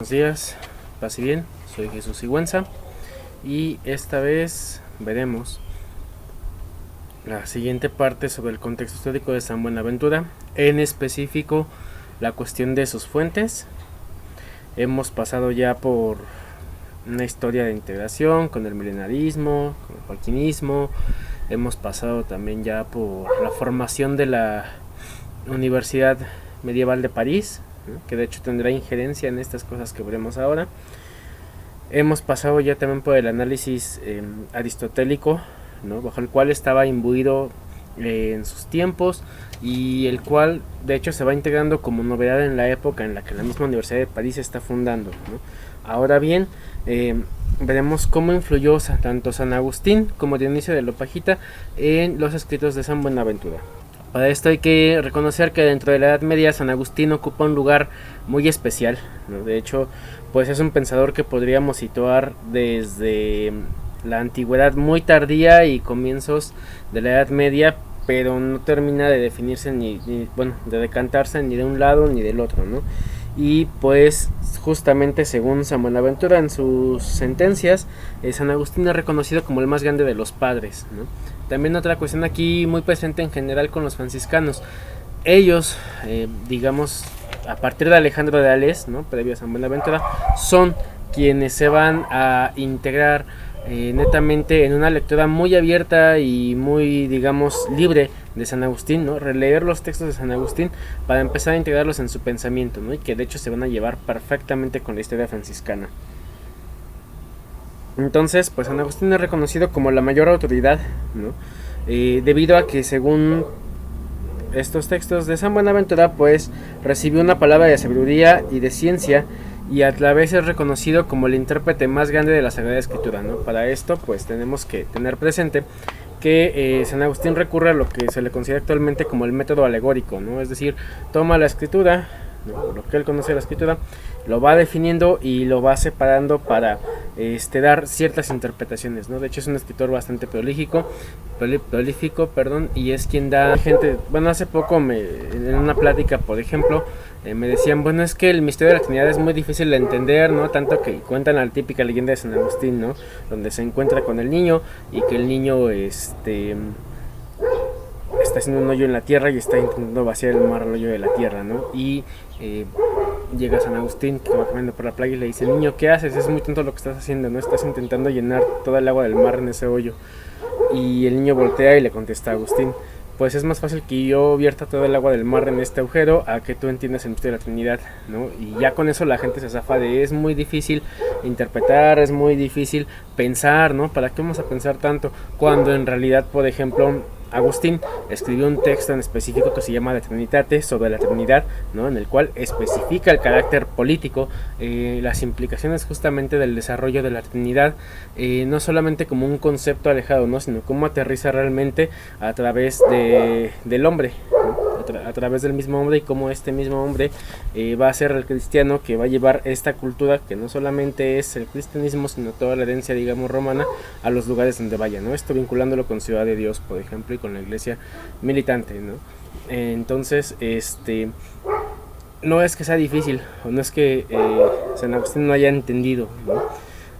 Buenos días, pase bien, soy Jesús Sigüenza y esta vez veremos la siguiente parte sobre el contexto histórico de San Buenaventura, en específico la cuestión de sus fuentes. Hemos pasado ya por una historia de integración con el milenarismo, con el joaquinismo, hemos pasado también ya por la formación de la Universidad Medieval de París, que de hecho tendrá injerencia en estas cosas que veremos ahora. Hemos pasado ya también por el análisis aristotélico, ¿no? Bajo el cual estaba imbuido en sus tiempos y el cual de hecho se va integrando como novedad en la época en la que la misma Universidad de París se está fundando, ¿no? Ahora bien, veremos cómo influyó tanto San Agustín como Dionisio de Lopajita en los escritos de San Buenaventura. Para esto hay que reconocer que dentro de la Edad Media San Agustín ocupa un lugar muy especial, ¿no? De hecho, pues es un pensador que podríamos situar desde la antigüedad muy tardía y comienzos de la Edad Media, pero no termina de definirse de decantarse ni de un lado ni del otro, ¿no? Y pues justamente según San Buenaventura en sus sentencias, San Agustín es reconocido como el más grande de los padres, ¿no? También otra cuestión aquí muy presente en general con los franciscanos. Ellos, digamos, a partir de Alejandro de Alés, ¿no? Previo a San Buenaventura, son quienes se van a integrar netamente en una lectura muy abierta y muy, digamos, libre de San Agustín, ¿no? Releer los textos de San Agustín para empezar a integrarlos en su pensamiento, ¿no? Y que de hecho se van a llevar perfectamente con la historia franciscana. Entonces, pues San Agustín es reconocido como la mayor autoridad, ¿no? Debido a que según estos textos de San Buenaventura, pues recibió una palabra de sabiduría y de ciencia, y a la vez es reconocido como el intérprete más grande de la Sagrada Escritura, ¿no? Para esto, pues tenemos que tener presente que San Agustín recurre a lo que se le considera actualmente como el método alegórico, ¿no? Es decir, toma la escritura, ¿no? Lo que él conoce de la escritura, lo va definiendo y lo va separando para dar ciertas interpretaciones, ¿no? De hecho es un escritor bastante prolífico, y es quien da gente, bueno, hace poco en una plática, por ejemplo, me decían, bueno, es que el misterio de la Trinidad es muy difícil de entender, ¿no? Tanto que cuentan la típica leyenda de San Agustín, ¿no? Donde se encuentra con el niño y que el niño, está haciendo un hoyo en la tierra y está intentando vaciar el mar al hoyo de la tierra, ¿no? Y llega San Agustín que va caminando por la playa y le dice, niño, ¿qué haces? Es muy tonto lo que estás haciendo, ¿no? Estás intentando llenar toda el agua del mar en ese hoyo. Y el niño voltea y le contesta a Agustín, pues es más fácil que yo vierta todo el agua del mar en este agujero a que tú entiendas el misterio de la Trinidad, ¿no? Y ya con eso la gente se zafa de, es muy difícil interpretar, es muy difícil pensar, ¿no? ¿Para qué vamos a pensar tanto? Cuando en realidad, por ejemplo, Agustín escribió un texto en específico que se llama La Trinitate, sobre la Trinidad, ¿no? En el cual especifica el carácter político, las implicaciones justamente del desarrollo de la Trinidad, no solamente como un concepto alejado, ¿no? Sino cómo aterriza realmente a través del hombre, ¿no? A través del mismo hombre, y cómo este mismo hombre va a ser el cristiano que va a llevar esta cultura, que no solamente es el cristianismo, sino toda la herencia, digamos, romana, a los lugares donde vaya, ¿no? Esto vinculándolo con Ciudad de Dios, por ejemplo, y con la iglesia militante, ¿no? Entonces, no es que sea difícil, o no es que San Agustín no haya entendido, ¿no?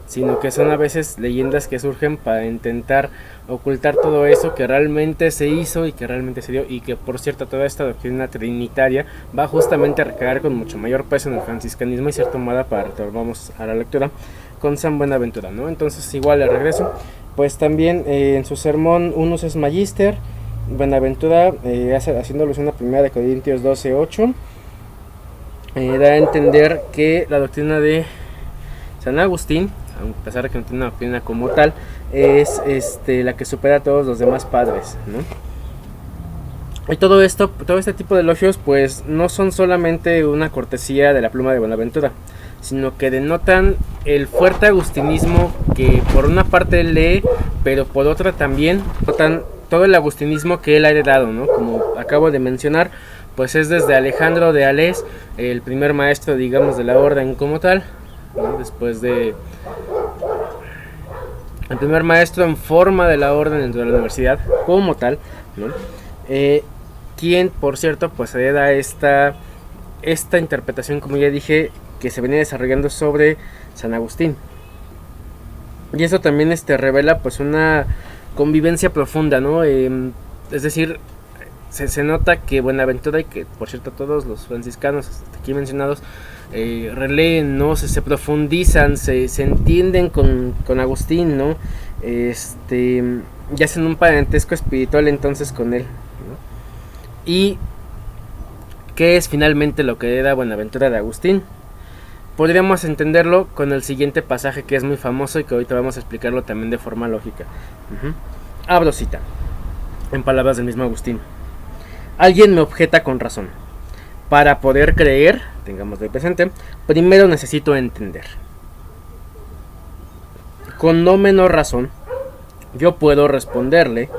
Sino que son a veces leyendas que surgen para intentar ocultar todo eso que realmente se hizo y que realmente se dio, y que por cierto toda esta doctrina trinitaria va justamente a recaer con mucho mayor peso en el franciscanismo y ser tomada para, vamos a la lectura, con San Buenaventura, ¿no? Entonces igual al regreso, pues también en su sermón Unus es Magister, Buenaventura, haciendo alusión a 1 Corintios 12:8, da a entender que la doctrina de San Agustín, a pesar de que no tiene una doctrina como tal, es la que supera a todos los demás padres, ¿no? Y todo este tipo de elogios, pues no son solamente una cortesía de la pluma de Buenaventura, sino que denotan el fuerte agustinismo que por una parte él lee, pero por otra también notan todo el agustinismo que él ha heredado, ¿no? Como acabo de mencionar, pues es desde Alejandro de Alés, el primer maestro, digamos, de la orden como tal, ¿no? Después de el primer maestro en forma de la orden dentro de la universidad como tal, ¿no? Quien, por cierto, pues hereda esta interpretación, como ya dije, que se venía desarrollando sobre San Agustín. Y eso también revela pues una convivencia profunda, ¿no? Es decir, se nota que Buenaventura, y que por cierto todos los franciscanos aquí mencionados releen, ¿no? Se profundizan, se entienden con Agustín, ¿no? Y hacen un parentesco espiritual entonces con él, ¿no? Y ¿qué es finalmente lo que da Buenaventura de Agustín? Podríamos entenderlo con el siguiente pasaje, que es muy famoso y que ahorita vamos a explicarlo también de forma lógica. Abro cita, en palabras del mismo Agustín. Alguien me objeta con razón. Para poder creer, tengamos de presente, primero necesito entender. Con no menor razón, yo puedo responderle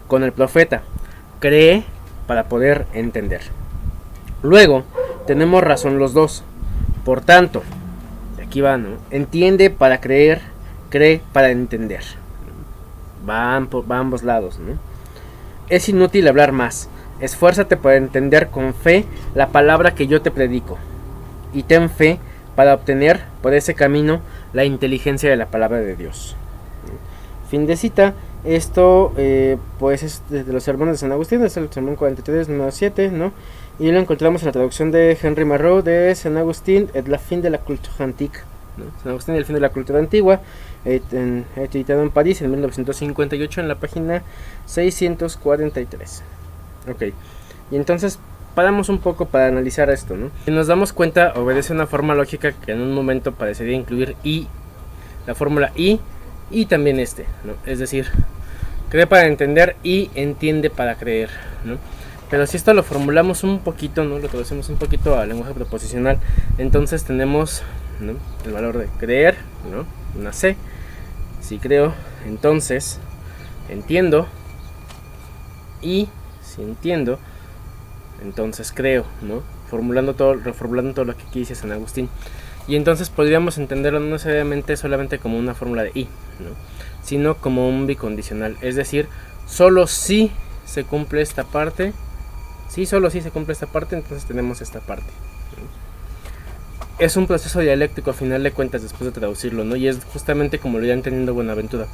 con el profeta: cree para poder entender. Luego, tenemos razón los dos. Por tanto, aquí va, ¿no? Entiende para creer, cree para entender. Va a ambos lados, ¿no? Es inútil hablar más. Esfuérzate para entender con fe la palabra que yo te predico. Y ten fe para obtener por ese camino la inteligencia de la palabra de Dios. Fin de cita. Esto pues es de los sermones de San Agustín, es el sermón 43, número 7, ¿no? Y lo encontramos en la traducción de Henry Marrow de San Agustín et la fin de la culture antique, ¿no? San Agustín y el fin de la cultura antigua, editado en París en 1958 en la página 643. Ok, y entonces paramos un poco para analizar esto, ¿no? Y nos damos cuenta, obedece una forma lógica que en un momento parecería incluir y, la fórmula y también ¿no? Es decir, cree para entender y entiende para creer, ¿no? Pero si esto lo formulamos un poquito, ¿no? Lo traducimos un poquito al lenguaje proposicional, entonces tenemos, ¿no? El valor de creer, ¿no? Una C. Si creo, entonces entiendo. Y si entiendo, entonces creo, ¿no? Reformulando todo lo que aquí dice San Agustín. Y entonces podríamos entenderlo no necesariamente solamente como una fórmula de y, ¿no? Sino como un bicondicional. Es decir, solo si se cumple esta parte. Si solo si se cumple esta parte, entonces tenemos esta parte, ¿no? Es un proceso dialéctico a final de cuentas después de traducirlo, ¿no? Y es justamente como lo irá entendiendo Buenaventura.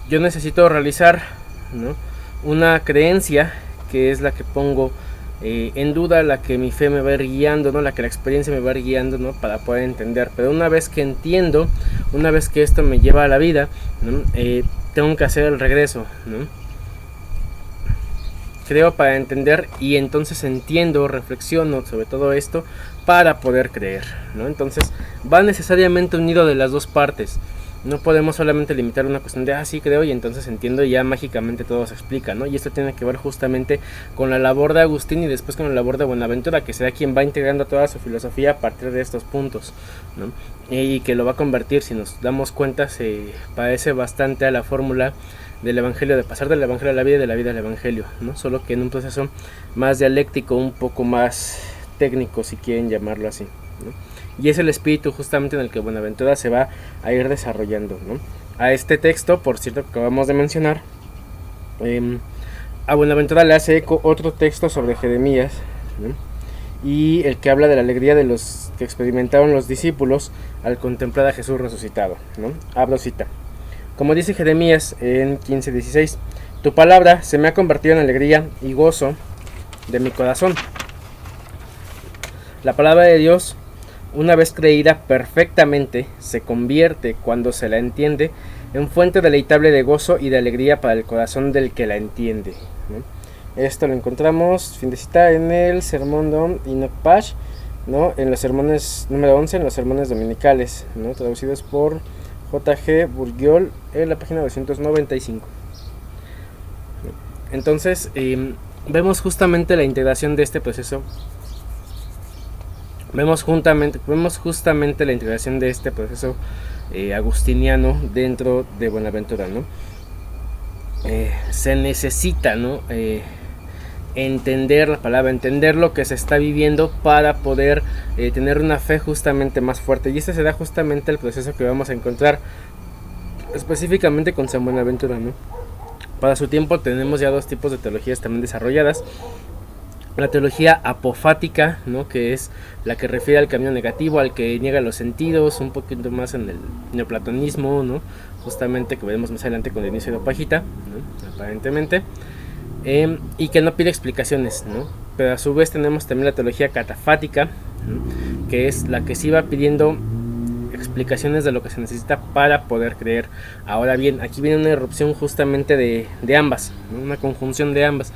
Yo necesito realizar, ¿no? Una creencia que es la que pongo en duda, la que mi fe me va a ir guiando, ¿no? La que la experiencia me va a ir guiando, ¿no? Para poder entender. Pero una vez que entiendo, una vez que esto me lleva a la vida, ¿no? Tengo que hacer el regreso, ¿no? Creo para entender y entonces entiendo, reflexiono sobre todo esto para poder creer, ¿no? Entonces va necesariamente unido de las dos partes. No podemos solamente limitar una cuestión de sí creo y entonces entiendo y ya mágicamente todo se explica, ¿no? Y esto tiene que ver justamente con la labor de Agustín y después con la labor de Buenaventura, que será quien va integrando toda su filosofía a partir de estos puntos, ¿no? Y que lo va a convertir, si nos damos cuenta, se parece bastante a la fórmula del Evangelio, de pasar del Evangelio a la vida y de la vida al Evangelio, ¿no? Solo que en un proceso más dialéctico, un poco más técnico, si quieren llamarlo así, ¿no? Y es el espíritu justamente en el que Buenaventura se va a ir desarrollando, ¿no? A este texto, por cierto, que acabamos de mencionar, a Buenaventura le hace eco otro texto sobre Jeremías, ¿no? Y el que habla de la alegría de los que experimentaron los discípulos al contemplar a Jesús resucitado, ¿no? Abro cita. Como dice Jeremías en 15:16, tu palabra se me ha convertido en alegría y gozo de mi corazón. La palabra de Dios, una vez creída perfectamente, se convierte, cuando se la entiende, en fuente deleitable de gozo y de alegría para el corazón del que la entiende, ¿no? Esto lo encontramos, fin de cita, en el sermón Don Enoch Pash, ¿no? En los sermones número 11, en los sermones dominicales, ¿no? Traducidos por J.G. Bourguiol en la página 295. Entonces, vemos justamente la integración de este proceso. Vemos justamente la integración de este proceso agustiniano dentro de Buenaventura, ¿no? Se necesita, ¿no? Entender la palabra, entender lo que se está viviendo para poder tener una fe justamente más fuerte. Y este será justamente el proceso que vamos a encontrar específicamente con San Buenaventura, ¿no? Para su tiempo tenemos ya dos tipos de teologías también desarrolladas. la teología apofática, ¿no? Que es la que refiere al camino negativo, al que niega los sentidos, un poquito más en el neoplatonismo, ¿no? Justamente, que veremos más adelante con Dionisio de Opagita, ¿no? Aparentemente, y que no pide explicaciones, ¿no? Pero a su vez tenemos también la teología catafática, ¿no? Que es la que sí va pidiendo explicaciones de lo que se necesita para poder creer. Ahora bien, aquí viene una irrupción justamente de ambas, ¿no? Una conjunción de ambas.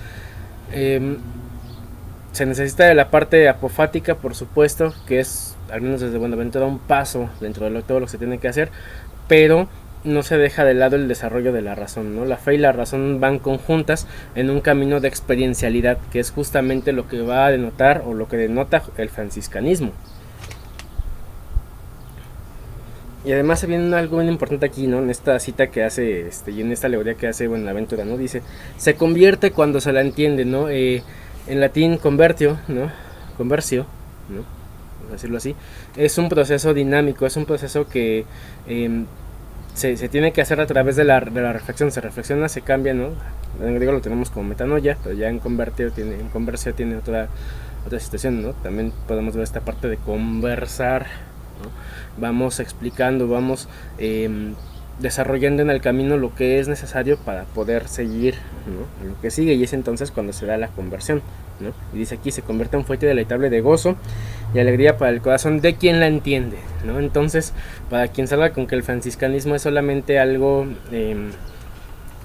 Se necesita de la parte apofática, por supuesto, que es, al menos desde Buenaventura, un paso dentro de todo lo que se tiene que hacer, pero no se deja de lado el desarrollo de la razón, ¿no? La fe y la razón van conjuntas en un camino de experiencialidad, que es justamente lo que va a denotar o lo que denota el franciscanismo. Y además se viene algo bien importante aquí, ¿no? En esta cita que hace, y en esta alegoría que hace Buenaventura, ¿no? Dice, se convierte cuando se la entiende, ¿no? En latín convertio, ¿no? Conversio, ¿no? Vamos a decirlo así. Es un proceso dinámico, es un proceso que se tiene que hacer a través de la reflexión. Se reflexiona, se cambia, ¿no? En griego lo tenemos como metanoia, pero ya en conversio tiene otra situación, ¿no? También podemos ver esta parte de conversar, ¿no? Vamos explicando, vamos desarrollando en el camino lo que es necesario para poder seguir, ¿no? A lo que sigue, y es entonces cuando se da la conversión, ¿no? Y dice aquí, se convierte en fuente deleitable de gozo y alegría para el corazón de quien la entiende, ¿no? Entonces, para quien salga con que el franciscanismo es solamente algo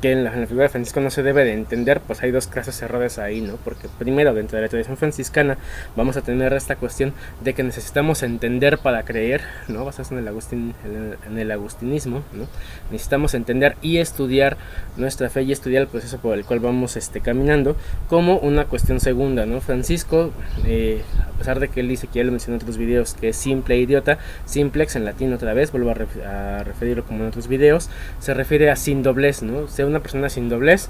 que en la figura de Francisco no se debe de entender, pues hay dos clases errores ahí, ¿no? Porque primero, dentro de la tradición franciscana vamos a tener esta cuestión de que necesitamos entender para creer, ¿no? Basados en el agustinismo, ¿no? Necesitamos entender y estudiar nuestra fe y estudiar el proceso por el cual vamos caminando, como una cuestión segunda, ¿no? Francisco, a pesar de que él dice, que ya lo mencioné en otros videos, que es simple e idiota, simplex en latín otra vez, vuelvo a referirlo como en otros videos, se refiere a sin doblez, ¿no? Sea una persona sin doblez,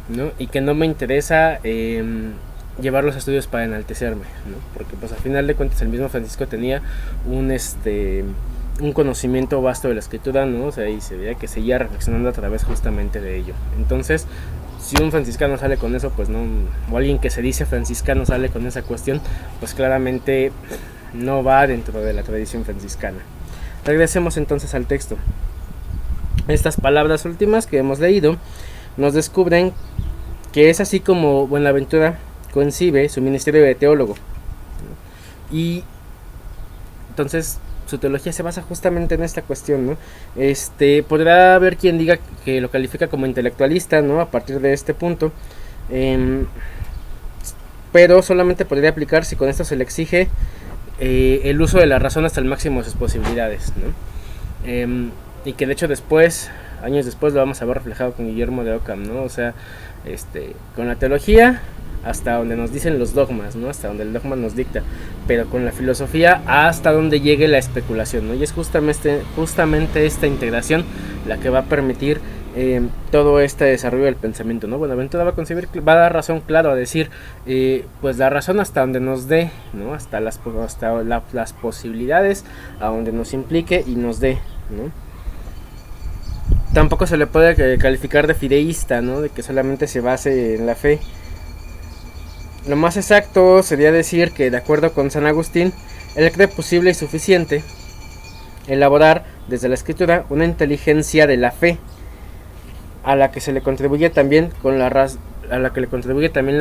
¿no? Y que no me interesa llevar los estudios para enaltecerme, ¿no? Porque pues al final de cuentas el mismo Francisco tenía un conocimiento vasto de la escritura, ¿no? O sea, y se veía que seguía reflexionando a través justamente de ello. Entonces, si un franciscano sale con eso, pues no, o alguien que se dice franciscano sale con esa cuestión, pues claramente no va dentro de la tradición franciscana. Regresemos entonces al texto. Estas palabras últimas que hemos leído nos descubren que es así como Buenaventura concibe su ministerio de teólogo. Y entonces su teología se basa justamente en esta cuestión, ¿no? Podrá haber quien diga que lo califica como intelectualista, ¿no? A partir de este punto, pero solamente podría aplicar si con esto se le exige el uso de la razón hasta el máximo de sus posibilidades, ¿no? Y que de hecho después, años después, lo vamos a ver reflejado con Guillermo de Ockham, ¿no? O sea, con la teología hasta donde nos dicen los dogmas, ¿no? Hasta donde el dogma nos dicta, pero con la filosofía hasta donde llegue la especulación, ¿no? Y es justamente esta integración la que va a permitir todo este desarrollo del pensamiento, ¿no? Buenaventura va a dar razón, claro, a decir, pues la razón hasta donde nos dé, ¿no? Hasta las posibilidades, a donde nos implique y nos dé, ¿no? Tampoco se le puede calificar de fideísta, ¿no? De que solamente se base en la fe. Lo más exacto sería decir que, de acuerdo con San Agustín, él cree posible y suficiente elaborar desde la escritura una inteligencia de la fe, a la que se le contribuye también la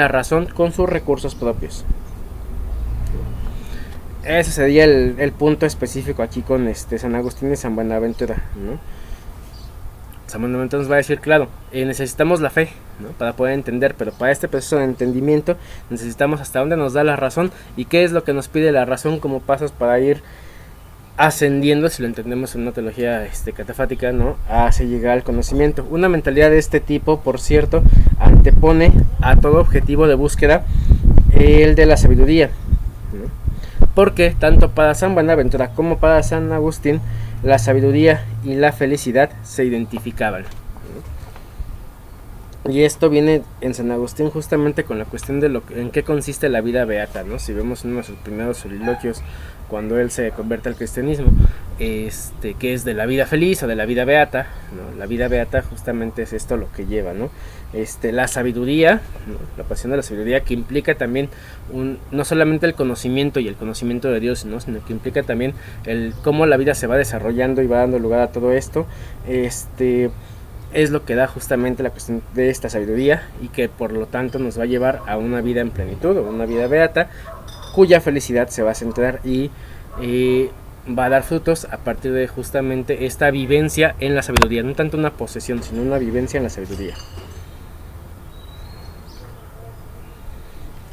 razón con sus recursos propios. Ese sería el punto específico aquí con San Agustín y San Buenaventura, ¿no? San Buenaventura nos va a decir, claro, necesitamos la fe, ¿no? Para poder entender, pero para este proceso de entendimiento necesitamos hasta dónde nos da la razón y qué es lo que nos pide la razón como pasos para ir ascendiendo, si lo entendemos en una teología catafática, ¿no? Hacia llegar al conocimiento. Una mentalidad de este tipo, por cierto, antepone a todo objetivo de búsqueda el de la sabiduría, ¿no? Porque tanto para San Buenaventura como para San Agustín la sabiduría y la felicidad se identificaban, ¿no? Y esto viene en San Agustín justamente con la cuestión de en qué consiste la vida beata, ¿no? Si vemos uno de sus primeros soliloquios cuando él se convierte al cristianismo, que es de la vida feliz o de la vida beata, ¿no? La vida beata justamente es esto lo que lleva, ¿no? La sabiduría, ¿no? La pasión de la sabiduría, que implica también no solamente el conocimiento y el conocimiento de Dios, ¿no? Sino que implica también el cómo la vida se va desarrollando y va dando lugar a todo esto, es lo que da justamente la cuestión de esta sabiduría, y que por lo tanto nos va a llevar a una vida en plenitud o una vida beata, cuya felicidad se va a centrar y va a dar frutos a partir de justamente esta vivencia en la sabiduría, no tanto una posesión, sino una vivencia en la sabiduría.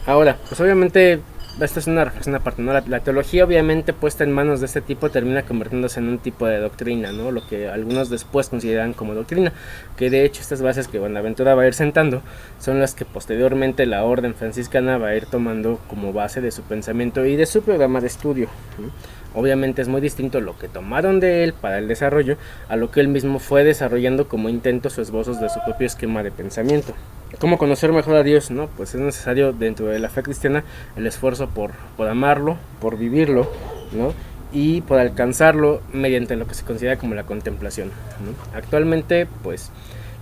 Ahora, pues obviamente esta es una reflexión aparte, ¿no? La teología obviamente puesta en manos de este tipo termina convirtiéndose en un tipo de doctrina, ¿no? Lo que algunos después consideran como doctrina, que de hecho estas bases que Buenaventura va a ir sentando son las que posteriormente la orden franciscana va a ir tomando como base de su pensamiento y de su programa de estudio, ¿no? Obviamente es muy distinto lo que tomaron de él para el desarrollo a lo que él mismo fue desarrollando como intentos o esbozos de su propio esquema de pensamiento. ¿Cómo conocer mejor a Dios? ¿No? Pues es necesario dentro de la fe cristiana el esfuerzo por amarlo, por vivirlo, ¿no? Y por alcanzarlo mediante lo que se considera como la contemplación, ¿no? Actualmente pues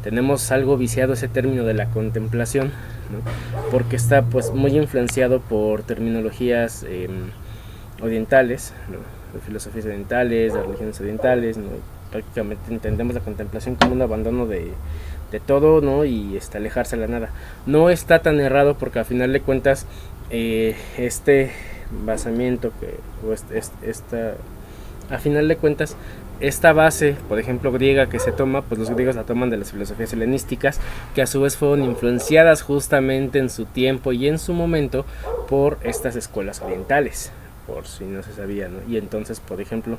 tenemos algo viciado ese término de la contemplación, ¿no? Porque está pues muy influenciado por terminologías orientales, ¿no? De filosofías orientales, de religiones orientales, ¿no? Prácticamente entendemos la contemplación como un abandono de todo, ¿no? Y alejarse a la nada. No está tan errado, porque al final de cuentas este basamiento a final de cuentas esta base, por ejemplo griega, que se toma, pues los griegos la toman de las filosofías helenísticas, que a su vez fueron influenciadas justamente en su tiempo y en su momento por estas escuelas orientales, por si no se sabía, ¿no? Y entonces, por ejemplo,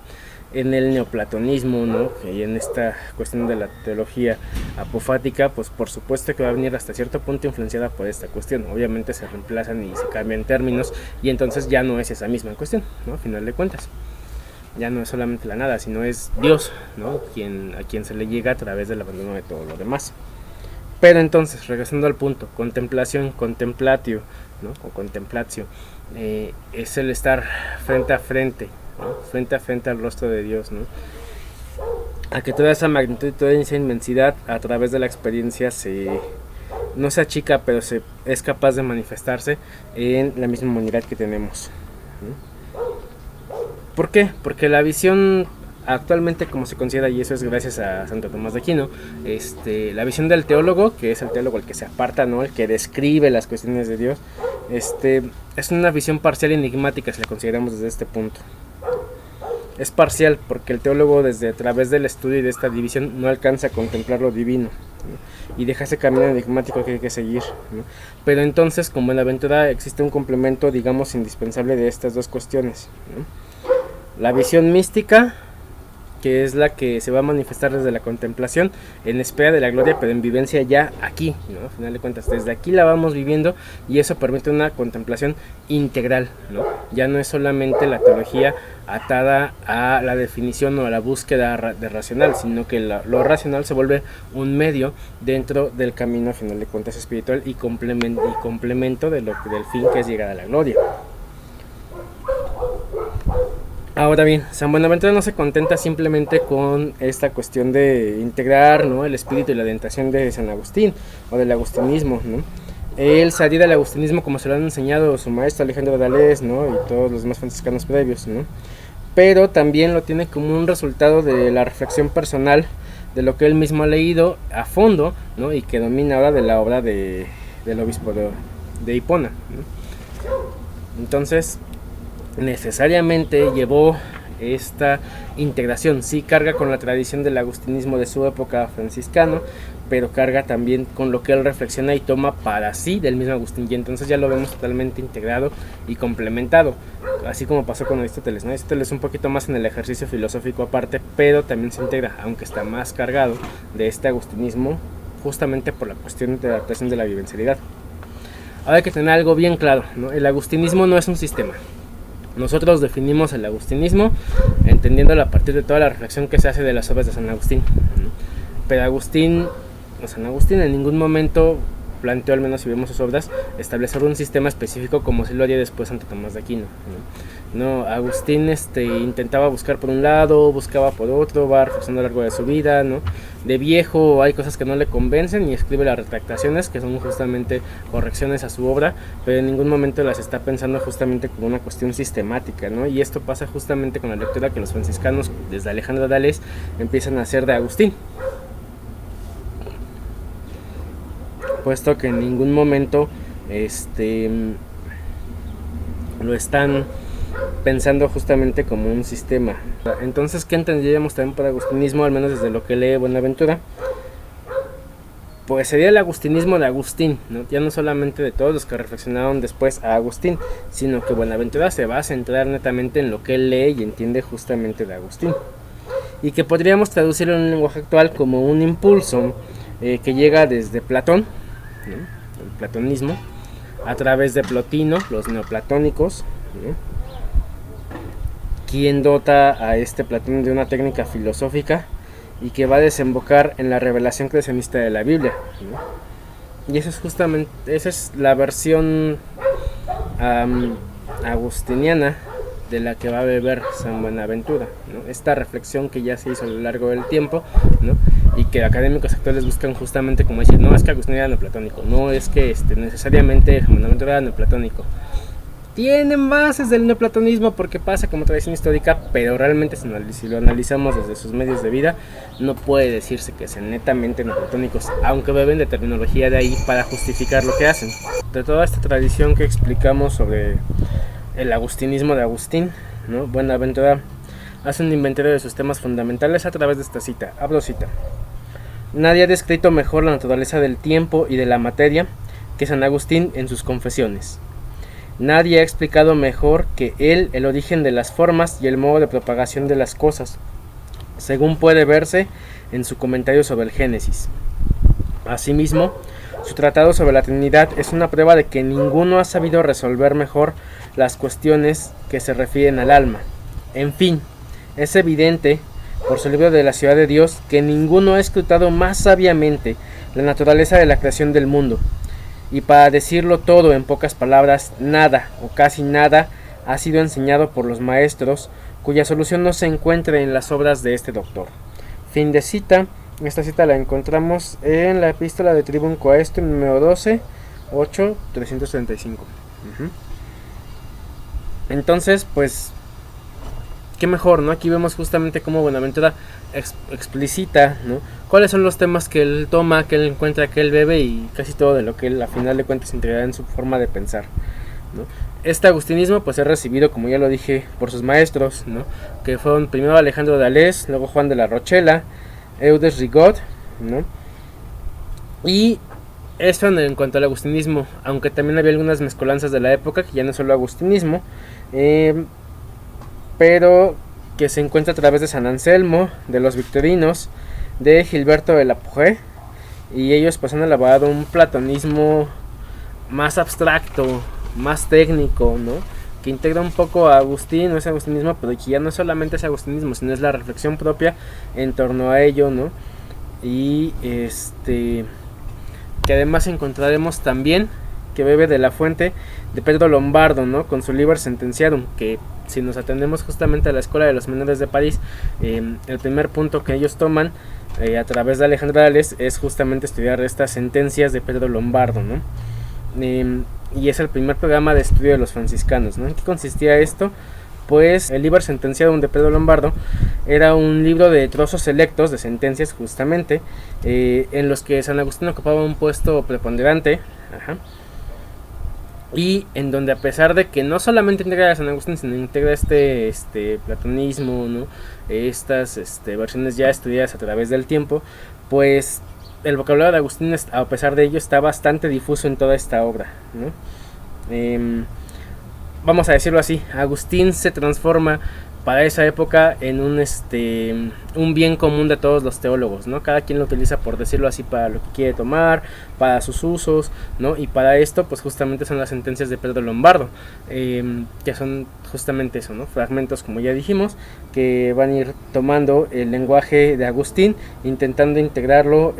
en el neoplatonismo, ¿no? Y en esta cuestión de la teología apofática, pues por supuesto que va a venir hasta cierto punto influenciada por esta cuestión. Obviamente se reemplazan y se cambian términos, y entonces ya no es esa misma cuestión, ¿no? A final de cuentas, ya no es solamente la nada, sino es Dios, ¿no? A quien se le llega a través del abandono de todo lo demás. Pero entonces, regresando al punto, contemplación, contemplatio, ¿no? O contemplatio, es el estar frente a frente, ¿no? Frente a frente al rostro de Dios, ¿no? A que toda esa magnitud y toda esa inmensidad a través de la experiencia no se achica, pero es capaz de manifestarse en la misma humanidad que tenemos, ¿no? ¿Por qué? Porque la visión actualmente, como se considera, y eso es gracias a Santo Tomás de Aquino, la visión del teólogo, que es el teólogo el que se aparta, ¿no? El que describe las cuestiones de Dios, es una visión parcial y enigmática si la consideramos desde este punto. Es parcial porque el teólogo, desde a través del estudio y de esta división, no alcanza a contemplar lo divino, ¿no? Y deja ese camino enigmático que hay que seguir, ¿no? Pero entonces, con Buenaventura existe un complemento, digamos, indispensable de estas dos cuestiones, ¿no? La visión mística, que es la que se va a manifestar desde la contemplación, en espera de la gloria, pero en vivencia ya aquí, ¿no? A final de cuentas, desde aquí la vamos viviendo, y eso permite una contemplación integral, ¿no? Ya no es solamente la teología atada a la definición o a la búsqueda de racional, sino que lo racional se vuelve un medio dentro del camino, a final de cuentas, espiritual, y complemento del fin, que es llegar a la gloria. Ahora bien, San Buenaventura no se contenta simplemente con esta cuestión de integrar, ¿no? El espíritu y la orientación de San Agustín o del agustinismo, ¿no? Él se adhiere al agustinismo como se lo han enseñado su maestro Alejandro de Alés, ¿no? Y todos los demás franciscanos previos, ¿no? Pero también lo tiene como un resultado de la reflexión personal de lo que él mismo ha leído a fondo, ¿no? Y que domina ahora de la obra del obispo de Hipona, ¿no? Entonces, necesariamente llevó esta integración, sí carga con la tradición del agustinismo de su época franciscano, pero carga también con lo que él reflexiona y toma para sí del mismo Agustín, y entonces ya lo vemos totalmente integrado y complementado, así como pasó con Aristóteles, ¿no? Aristóteles un poquito más en el ejercicio filosófico aparte, pero también se integra, aunque está más cargado de este agustinismo, justamente por la cuestión de adaptación de la vivencialidad. Ahora hay que tener algo bien claro, ¿no? El agustinismo no es un sistema. Nosotros definimos el agustinismo entendiéndolo a partir de toda la reflexión que se hace de las obras de San Agustín, ¿no? Pero San Agustín en ningún momento planteó, al menos si vemos sus obras, establecer un sistema específico como si lo haría después Santo Tomás de Aquino, ¿no? Agustín intentaba buscar por un lado, buscaba por otro, va reforzando a lo largo de su vida, ¿no? De viejo hay cosas que no le convencen y escribe las retractaciones, que son justamente correcciones a su obra, pero en ningún momento las está pensando justamente como una cuestión sistemática, ¿no? Y esto pasa justamente con la lectura que los franciscanos, desde Alejandro de Ales, empiezan a hacer de Agustín, puesto que en ningún momento lo están pensando justamente como un sistema. Entonces, ¿qué entenderíamos también por agustinismo, al menos desde lo que lee Buenaventura? Pues sería el agustinismo de Agustín, ¿no? Ya no solamente de todos los que reflexionaron después a Agustín, sino que Buenaventura se va a centrar netamente en lo que él lee y entiende justamente de Agustín, y que podríamos traducir en un lenguaje actual como un impulso que llega desde Platón, ¿no? El platonismo, a través de Plotino, los neoplatónicos, ¿no? Quien dota a Platón de una técnica filosófica y que va a desembocar en la revelación creacionista de la Biblia, ¿no? Y eso es justamente, esa es la versión agustiniana de la que va a beber San Buenaventura, ¿no? Esta reflexión que ya se hizo a lo largo del tiempo, ¿no? Y que académicos actuales buscan justamente como decir, no es que Agustín era neoplatónico, no es que necesariamente Buenaventura era neoplatónico. Tienen bases del neoplatonismo porque pasa como tradición histórica, pero realmente si lo analizamos desde sus medios de vida, no puede decirse que sean netamente neoplatónicos, aunque beben de terminología de ahí para justificar lo que hacen. De toda esta tradición que explicamos sobre el agustinismo de Agustín, ¿no? Buenaventura hace un inventario de sus temas fundamentales a través de esta cita. Abro cita. Nadie ha descrito mejor la naturaleza del tiempo y de la materia que San Agustín en sus Confesiones. Nadie ha explicado mejor que él el origen de las formas y el modo de propagación de las cosas, según puede verse en su comentario sobre el Génesis. Asimismo, su tratado sobre la Trinidad es una prueba de que ninguno ha sabido resolver mejor las cuestiones que se refieren al alma. En fin, es evidente, por su libro de la Ciudad de Dios, que ninguno ha escrutado más sabiamente la naturaleza de la creación del mundo. Y para decirlo todo en pocas palabras, nada o casi nada ha sido enseñado por los maestros cuya solución no se encuentra en las obras de este doctor. Fin de cita. Esta cita la encontramos en la epístola de Tribun Coestum número 12, 8, 335. Entonces, pues, qué mejor, ¿no? Aquí vemos justamente cómo Buenaventura explicita, ¿no? Cuáles son los temas que él toma, que él encuentra, que él bebe, y casi todo de lo que él a final de cuentas integrará en su forma de pensar, ¿no? Este agustinismo pues es recibido, como ya lo dije, por sus maestros, ¿no? Que fueron primero Alejandro de Ales, luego Juan de la Rochela, Eudes Rigaud, ¿no? Y esto en cuanto al agustinismo, aunque también había algunas mezcolanzas de la época, que ya no es solo agustinismo, pero que se encuentra a través de San Anselmo, de los victorinos, de Gilberto de la Porrée, y ellos pues han elaborado un platonismo más abstracto, más técnico, ¿no? Que integra un poco a Agustín, no es agustinismo, pero que ya no solamente es agustinismo, sino es la reflexión propia en torno a ello, ¿no? Y que además encontraremos también que bebe de la fuente de Pedro Lombardo, ¿no? Con su Liber Sententiarum, que si nos atendemos justamente a la Escuela de los Menores de París, el primer punto que ellos toman a través de Alejandro de Ales es justamente estudiar estas sentencias de Pedro Lombardo, ¿no? Y es el primer programa de estudio de los franciscanos, ¿no? ¿En qué consistía esto? Pues el Liber Sententiarum de Pedro Lombardo era un libro de trozos selectos de sentencias justamente, en los que San Agustín ocupaba un puesto preponderante, y en donde, a pesar de que no solamente integra a San Agustín, sino integra platonismo, ¿no? Estas versiones ya estudiadas a través del tiempo, pues el vocabulario de Agustín, a pesar de ello, está bastante difuso en toda esta obra, ¿no? Vamos a decirlo así, Agustín se transforma para esa época en un bien común de todos los teólogos, ¿no? Cada quien lo utiliza, por decirlo así, para lo que quiere tomar, para sus usos, ¿no? Y para esto, pues justamente son las sentencias de Pedro Lombardo, que son justamente eso, ¿no? Fragmentos, como ya dijimos, que van a ir tomando el lenguaje de Agustín, intentando integrarlo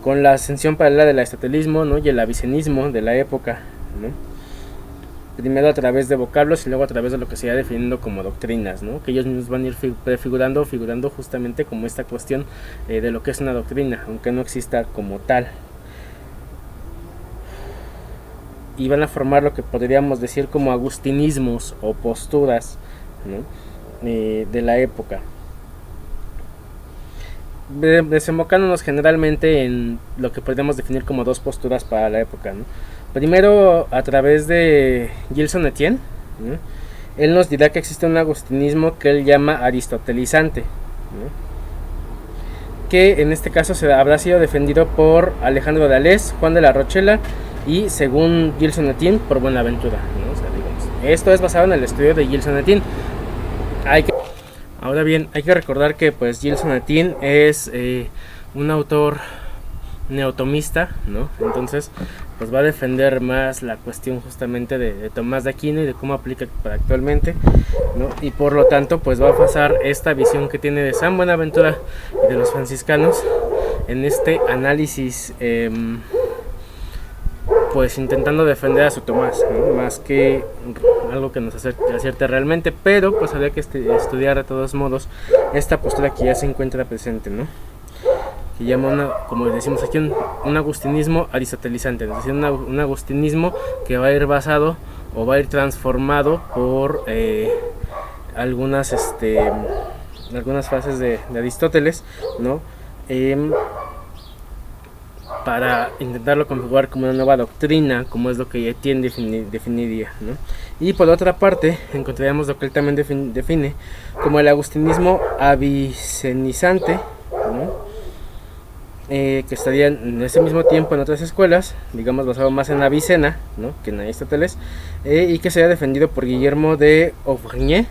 con la ascensión paralela del aristotelismo, ¿no? Y el avicenismo de la época, ¿no? Primero a través de vocablos y luego a través de lo que se iba definiendo como doctrinas, ¿no? Que ellos mismos van a ir figurando justamente como esta cuestión de lo que es una doctrina, aunque no exista como tal. Y van a formar lo que podríamos decir como agustinismos o posturas, ¿no? De la época, desembocándonos generalmente en lo que podríamos definir como dos posturas para la época, ¿no? Primero, a través de Gilson Etienne, ¿no? Él nos dirá que existe un agustinismo que él llama aristotelizante, ¿no? Que en este caso habrá sido defendido por Alejandro de Alès, Juan de la Rochela y, según Gilson Etienne, por Buenaventura, ¿no? O sea, digamos, esto es basado en el estudio de Gilson Etienne. Ahora bien, hay que recordar que pues Gilson Etienne es un autor neotomista, ¿no? Entonces pues va a defender más la cuestión justamente de Tomás de Aquino y de cómo aplica para actualmente, ¿no? Y por lo tanto pues va a basar esta visión que tiene de San Buenaventura y de los franciscanos en este análisis, pues intentando defender a su Tomás, ¿no? Más que algo que nos acierte realmente, pero pues habría que estudiar de todos modos esta postura que ya se encuentra presente, ¿no? Que llama, como decimos aquí, un agustinismo aristotelizante, es decir, un agustinismo que va a ir basado o va a ir transformado por algunas fases de Aristóteles, ¿no? Para intentarlo configurar como una nueva doctrina, como es lo que Etienne definiría, ¿no? Y por otra parte encontraríamos lo que él también define como el agustinismo avicenizante, ¿no? Que estaría en ese mismo tiempo en otras escuelas, digamos basado más en Avicena, ¿no? Que en Aristóteles, y que sería defendido por Guillermo de Auvergne,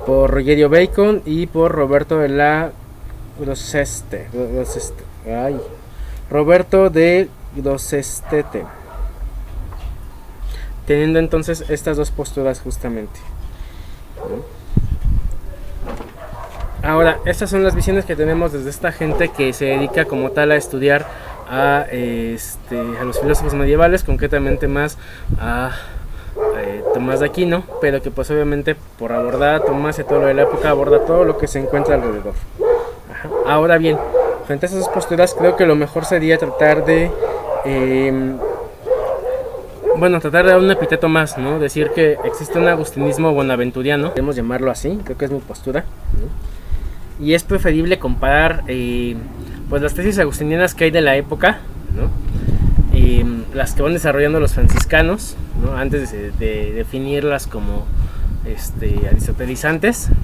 por Rogerio Bacon y por Roberto de la Roberto de Grosseteste, teniendo entonces estas dos posturas justamente, ¿no? Ahora, estas son las visiones que tenemos desde esta gente que se dedica como tal a estudiar a los filósofos medievales, concretamente más a Tomás de Aquino, pero que pues obviamente por abordar a Tomás y todo lo de la época aborda todo lo que se encuentra alrededor. Ajá. Ahora bien, frente a esas posturas creo que lo mejor sería tratar de tratar de dar un epíteto más, ¿no? Decir que existe un agustinismo buenaventuriano, podemos llamarlo así, creo que es mi postura, ¿no? Y es preferible comparar pues las tesis agustinianas que hay de la época, ¿no? Las que van desarrollando los franciscanos, ¿no? Antes de definirlas como aristotelizantes, ¿no?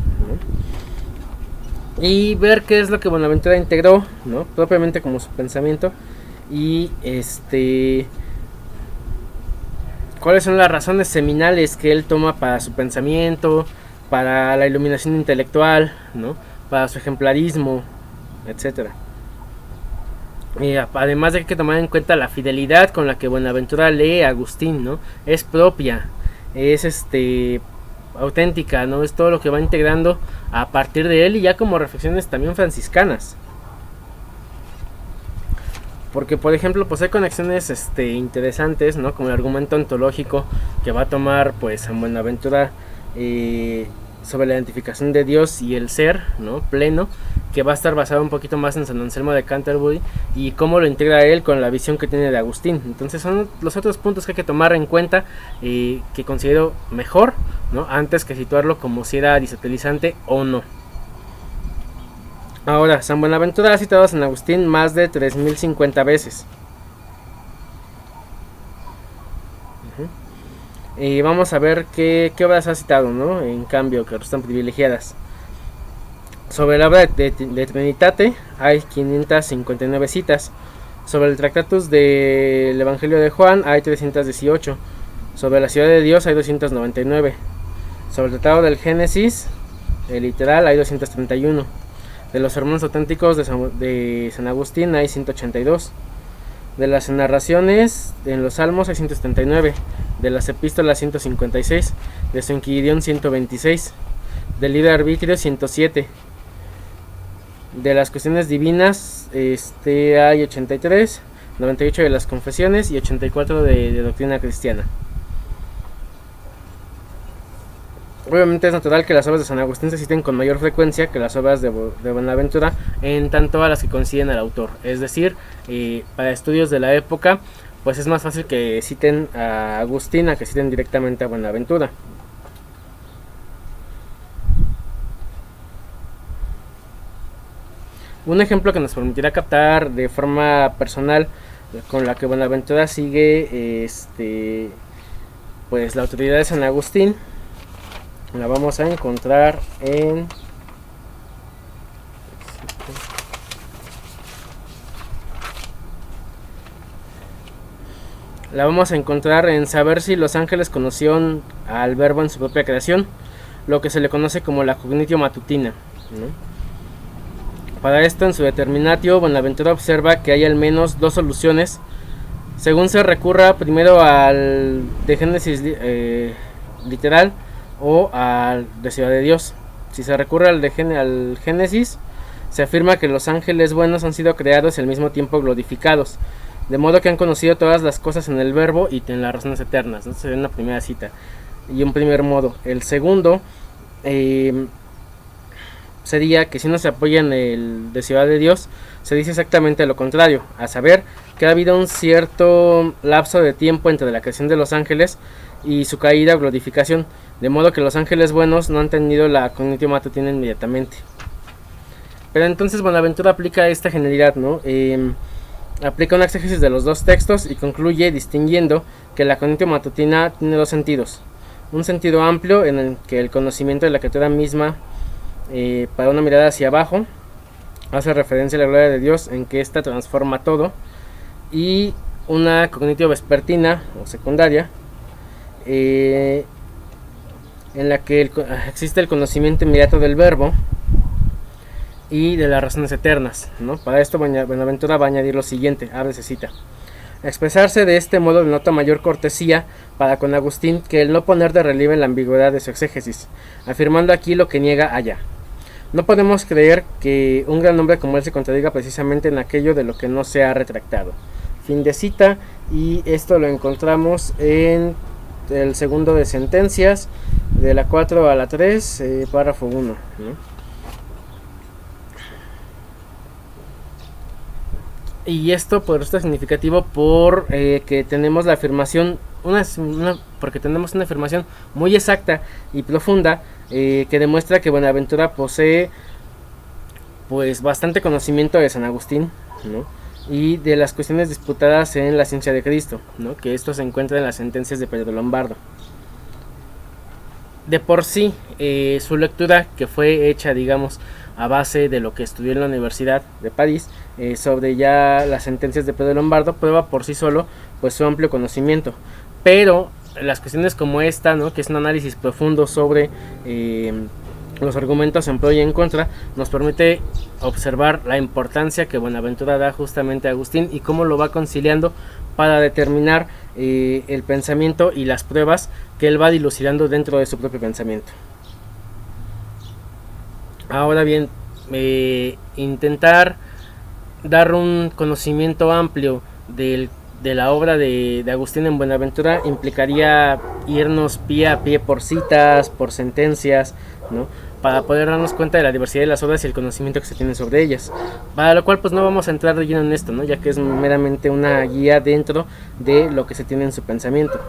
Y ver qué es lo que Buenaventura integró, ¿no? Propiamente como su pensamiento, y cuáles son las razones seminales que él toma para su pensamiento, para la iluminación intelectual, ¿no? Para su ejemplarismo, etcétera. Además de que hay que tomar en cuenta la fidelidad con la que Buenaventura lee a Agustín, ¿no? Es propia, es auténtica, ¿no? Es todo lo que va integrando a partir de él, y ya como reflexiones también franciscanas. Porque por ejemplo pues hay conexiones interesantes, ¿no? Como el argumento ontológico que va a tomar pues San Buenaventura sobre la identificación de Dios y el ser, ¿no? Pleno, que va a estar basado un poquito más en San Anselmo de Canterbury y cómo lo integra él con la visión que tiene de Agustín. Entonces son los otros puntos que hay que tomar en cuenta, que considero mejor, ¿no? Antes que situarlo como si era aristotelizante o no. Ahora, San Buenaventura ha citado a San Agustín más de 3050 veces. Y vamos a ver qué obras ha citado, ¿no? En cambio, que están privilegiadas. Sobre la obra de Trinitate hay 559 citas. Sobre el Tractatus del Evangelio de Juan hay 318. Sobre la Ciudad de Dios hay 299. Sobre el Tratado del Génesis, el literal, hay 231. De los sermones auténticos de San Agustín hay 182. De las narraciones en los Salmos hay 179. De las epístolas 156. De su Inquiridión 126. Del Libre Arbitrio 107. De las cuestiones divinas, hay 83, 98 de las confesiones y 84 de doctrina cristiana. Obviamente es natural que las obras de San Agustín se citen con mayor frecuencia que las obras de Buenaventura, en tanto a las que coinciden al autor. Es decir, para estudios de la época, pues es más fácil que citen a Agustín a que citen directamente a Buenaventura. Un ejemplo que nos permitirá captar de forma personal con la que Buenaventura sigue pues la autoridad de San Agustín, la vamos a encontrar en saber si los ángeles conocieron al verbo en su propia creación, lo que se le conoce como la cognitio matutina, ¿no? Para esto, en su determinatio, Buenaventura observa que hay al menos dos soluciones, según se recurra primero al de Génesis literal o al de Ciudad de Dios. Si se recurre al Génesis, se afirma que los ángeles buenos han sido creados y al mismo tiempo glorificados, de modo que han conocido todas las cosas en el verbo y en las razones eternas. Esta sería una primera cita y un primer modo. El segundo sería que si no se apoya en el de Ciudad de Dios, se dice exactamente lo contrario, a saber que ha habido un cierto lapso de tiempo entre la creación de los ángeles y su caída o glorificación, de modo que los ángeles buenos no han tenido la cognitio matutina inmediatamente. Pero entonces Buenaventura aplica esta generalidad, ¿no? Aplica una exégesis de los dos textos y concluye distinguiendo que la cognitio matutina tiene dos sentidos. Un sentido amplio en el que el conocimiento de la criatura misma, para una mirada hacia abajo, hace referencia a la gloria de Dios en que ésta transforma todo, y una cognitio vespertina o secundaria, en la que existe el conocimiento inmediato del verbo y de las razones eternas, ¿no? Para esto Buenaventura va a añadir lo siguiente, abre cita: expresarse de este modo denota mayor cortesía para con Agustín que el no poner de relieve la ambigüedad de su exégesis, afirmando aquí lo que niega allá. No podemos creer que un gran hombre como él se contradiga precisamente en aquello de lo que no se ha retractado. Fin de cita, y esto lo encontramos en el segundo de Sentencias, de la 4 a la 3, párrafo 1, ¿no? Y esto por esto es significativo que tenemos la afirmación, porque tenemos una afirmación muy exacta y profunda, que demuestra que Buenaventura posee pues bastante conocimiento de San Agustín, ¿no? Y de las cuestiones disputadas en la ciencia de Cristo, ¿no? Que esto se encuentra en las sentencias de Pedro Lombardo. De por sí, su lectura, que fue hecha, digamos, a base de lo que estudió en la Universidad de París, sobre ya las sentencias de Pedro Lombardo, prueba por sí solo pues su amplio conocimiento. Pero las cuestiones como esta, ¿no? Que es un análisis profundo sobre los argumentos en pro y en contra, nos permite observar la importancia que Buenaventura da justamente a Agustín y cómo lo va conciliando para determinar el pensamiento y las pruebas que él va dilucidando dentro de su propio pensamiento. Ahora bien, intentar dar un conocimiento amplio de la obra de Agustín en Buenaventura implicaría irnos pie a pie por citas, por sentencias, ¿no? Para poder darnos cuenta de la diversidad de las obras y el conocimiento que se tiene sobre ellas. Para lo cual pues no vamos a entrar de lleno en esto, ¿no? Ya que es meramente una guía dentro de lo que se tiene en su pensamiento.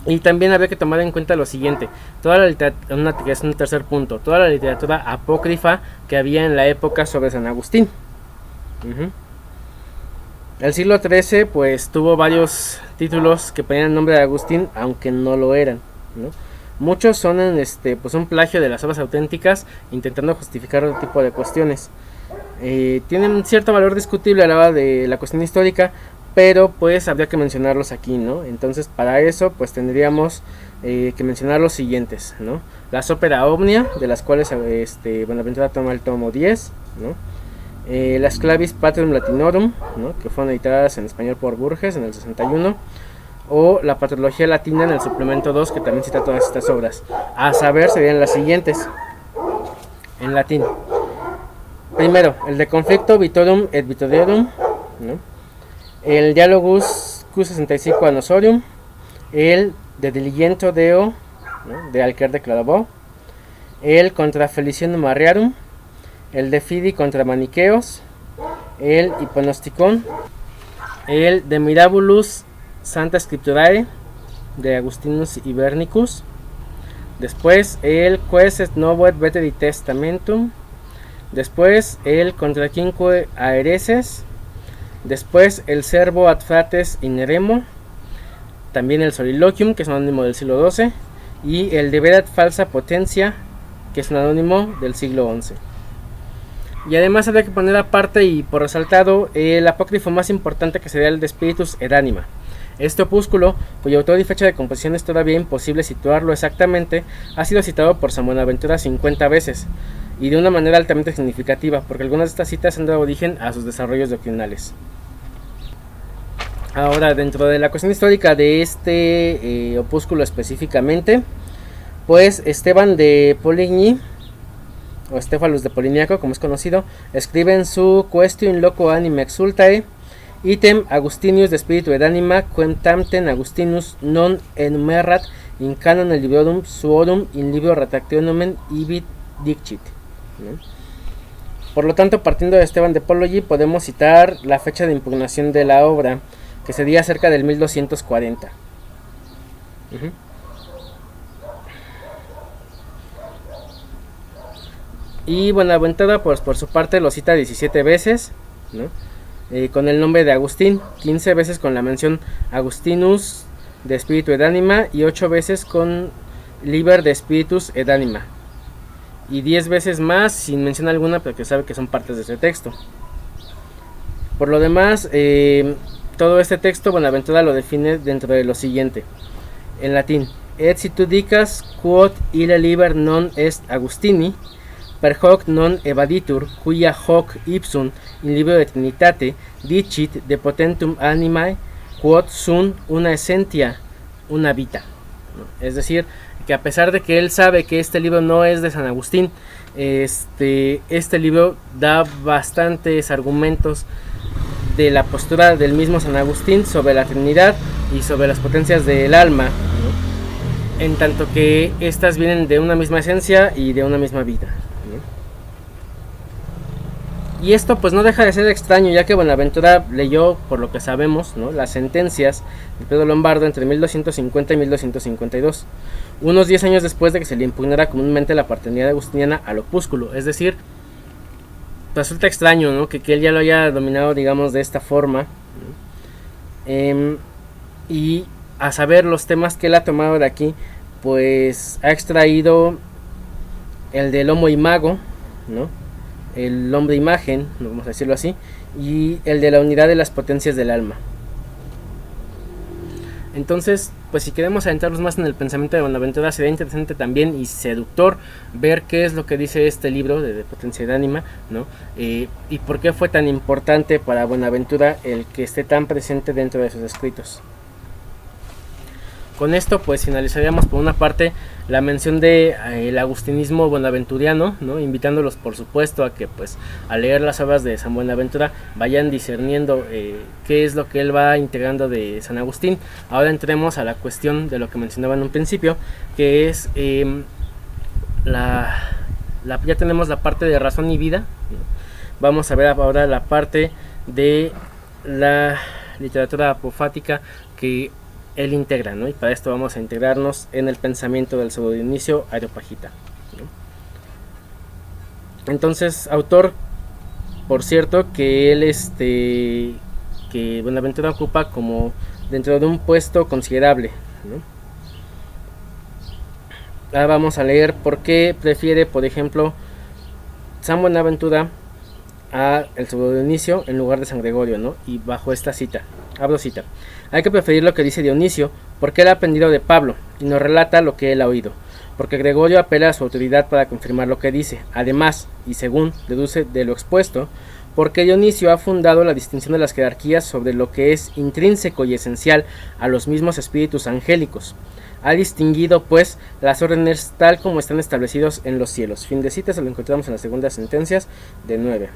Y también habría que tomar en cuenta lo siguiente: toda la literatura, que es un tercer punto, toda la literatura apócrifa que había en la época sobre San Agustín. El siglo XIII pues tuvo varios títulos que ponían el nombre de Agustín, aunque no lo eran, ¿no? Muchos son pues un plagio de las obras auténticas, intentando justificar otro tipo de cuestiones. Tienen cierto valor discutible a la hora de la cuestión histórica, pero pues habría que mencionarlos aquí, ¿no? Entonces para eso pues tendríamos que mencionar los siguientes, ¿no? Las Opera Omnia, de las cuales Buenaventura toma el tomo 10, ¿no? Las Clavis Patrium Latinorum, ¿no? Que fueron editadas en español por Burges en el 61, o la Patrología Latina en el suplemento 2, que también cita todas estas obras. A saber, serían las siguientes: en latín. Primero, el de conflicto Vitorum et Vitoriorum, ¿no? El Dialogus Q65 Annosorium, el de Diligento Deo, ¿no? De Alquer de Cladobó, el contra Feliciano Mariarum, el de Fidi contra Maniqueos, el Hiponosticon, el de Mirabulus Santa Scripturae de Agustinus Ibernicus, después el Ques et Novo et Veteri Testamentum, después el contra Quinque Aereses, después el Servo ad Frates Ineremo, también el Soliloquium, que es un anónimo del siglo XII, y el de Verat Falsa Potentia, que es un anónimo del siglo XI. Y además habría que poner aparte y por resaltado el apócrifo más importante, que sería el de Spiritus et Anima. Este opúsculo, cuyo autor y fecha de composición es todavía imposible situarlo exactamente, ha sido citado por San Buenaventura 50 veces, y de una manera altamente significativa, porque algunas de estas citas han dado origen a sus desarrollos doctrinales. Ahora, dentro de la cuestión histórica de este opúsculo específicamente, pues Esteban de Poligny, o Stephanus de Poliniaco, como es conocido, escribe en su Quaestio in loco anima exultae, item Agustinius de Spiritu et Anima, quem tamten Agustinus non enumerat in canon librorum suorum in libro Retractionem ibit dicit, ¿no? Por lo tanto, partiendo de Esteban de Poligny, podemos citar la fecha de impugnación de la obra, que sería cerca del 1240. Y Buenaventura, pues por su parte lo cita 17 veces, ¿no? Con el nombre de Agustín, 15 veces con la mención Agustinus de Spiritu et Anima y 8 veces con Liber de Spiritus et Anima, y 10 veces más sin mención alguna, pero que sabe que son partes de ese texto. Por lo demás, todo este texto Buenaventura lo define dentro de lo siguiente, en latín: et si tu dicas quod ille liber non est Agustini, per hoc non evaditur, cuia hoc ipsum in libro de Trinitate dicit de potentum animae, quod sunt una essentia, una vita. Es decir, que a pesar de que él sabe que este libro no es de San Agustín, este libro da bastantes argumentos de la postura del mismo San Agustín sobre la Trinidad y sobre las potencias del alma, ¿no? En tanto que estas vienen de una misma esencia y de una misma vida, ¿no? Y esto pues no deja de ser extraño, ya que Buenaventura leyó, por lo que sabemos, ¿no?, las sentencias de Pedro Lombardo entre 1250 y 1252, unos 10 años después de que se le impugnara comúnmente la paternidad agustiniana al opúsculo. Es decir, resulta extraño, ¿no?, que él ya lo haya dominado, digamos, de esta forma, ¿no? Y a saber los temas que él ha tomado de aquí, pues ha extraído el del Homo Imago, ¿no?, el hombre imagen, vamos a decirlo así, y el de la unidad de las potencias del alma. Entonces, pues si queremos adentrarnos más en el pensamiento de Buenaventura, sería interesante también y seductor ver qué es lo que dice este libro de Potencia de Ánima, ¿no? Y por qué fue tan importante para Buenaventura el que esté tan presente dentro de sus escritos. Con esto pues finalizaríamos por una parte la mención de el agustinismo buenaventuriano, ¿no?, invitándolos por supuesto a que pues al leer las obras de San Buenaventura vayan discerniendo qué es lo que él va integrando de San Agustín. Ahora entremos a la cuestión de lo que mencionaba en un principio, que es ya tenemos la parte de razón y vida, ¿no? Vamos a ver ahora la parte de la literatura apofática que él integra, ¿no? Y para esto vamos a integrarnos en el pensamiento del pseudo Dionisio Areopagita, ¿no? Entonces, autor, por cierto, que él que Buenaventura ocupa como dentro de un puesto considerable, ¿no? Ahora vamos a leer por qué prefiere, por ejemplo, San Buenaventura a el pseudo Dionisio en lugar de San Gregorio, ¿no? Y bajo esta cita, abro cita: hay que preferir lo que dice Dionisio, porque él ha aprendido de Pablo y nos relata lo que él ha oído, porque Gregorio apela a su autoridad para confirmar lo que dice. Además, y según deduce de lo expuesto, porque Dionisio ha fundado la distinción de las jerarquías sobre lo que es intrínseco y esencial a los mismos espíritus angélicos. ha distinguido pues las órdenes tal como están establecidos en los cielos. Fin de cita, se lo encontramos en las segundas sentencias de 9.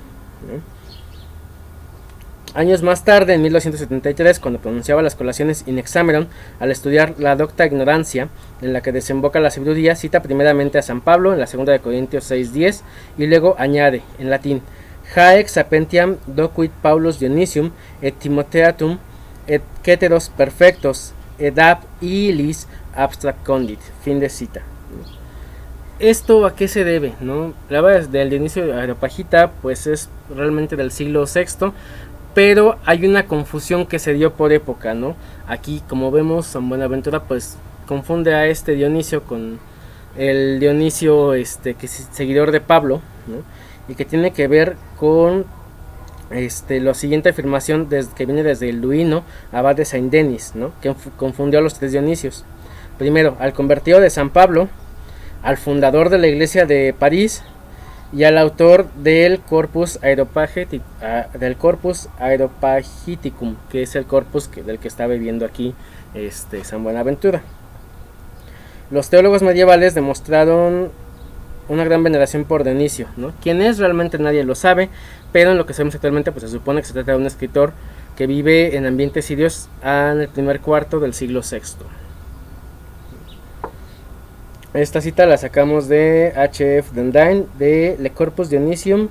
Años más tarde, en 1273, cuando pronunciaba las colaciones in exameron, al estudiar la docta ignorancia, en la que desemboca la sabiduría, cita primeramente a San Pablo en la segunda de Corintios 6:10 y luego añade en latín: Haec sapentiam docuit Paulus Dionisium et Timotheatum et ceteros perfectos et ab illis abstracondit. Fin de cita. ¿Esto a qué se debe? ¿No? La verdad del Dionisio de Areopagita pues es realmente del siglo VI, pero hay una confusión que se dio por época, ¿no? Aquí, como vemos, San Buenaventura pues confunde a este Dionisio con el Dionisio que es seguidor de Pablo, ¿no? Y que tiene que ver con la siguiente afirmación que viene desde el Duino, abad de Saint-Denis, ¿no? Que confundió a los tres Dionisios. Primero, al convertido de San Pablo, al fundador de la iglesia de París y al autor del Corpus Aeropagiticum, que es el corpus del que está bebiendo aquí San Buenaventura. Los teólogos medievales demostraron una gran veneración por Dionisio, ¿no? ¿Quién es? Realmente nadie lo sabe, pero en lo que sabemos actualmente pues se supone que se trata de un escritor que vive en ambientes sirios en el primer cuarto del siglo VI. Esta cita la sacamos de H.F. Dandin de Le Corpus Dionisium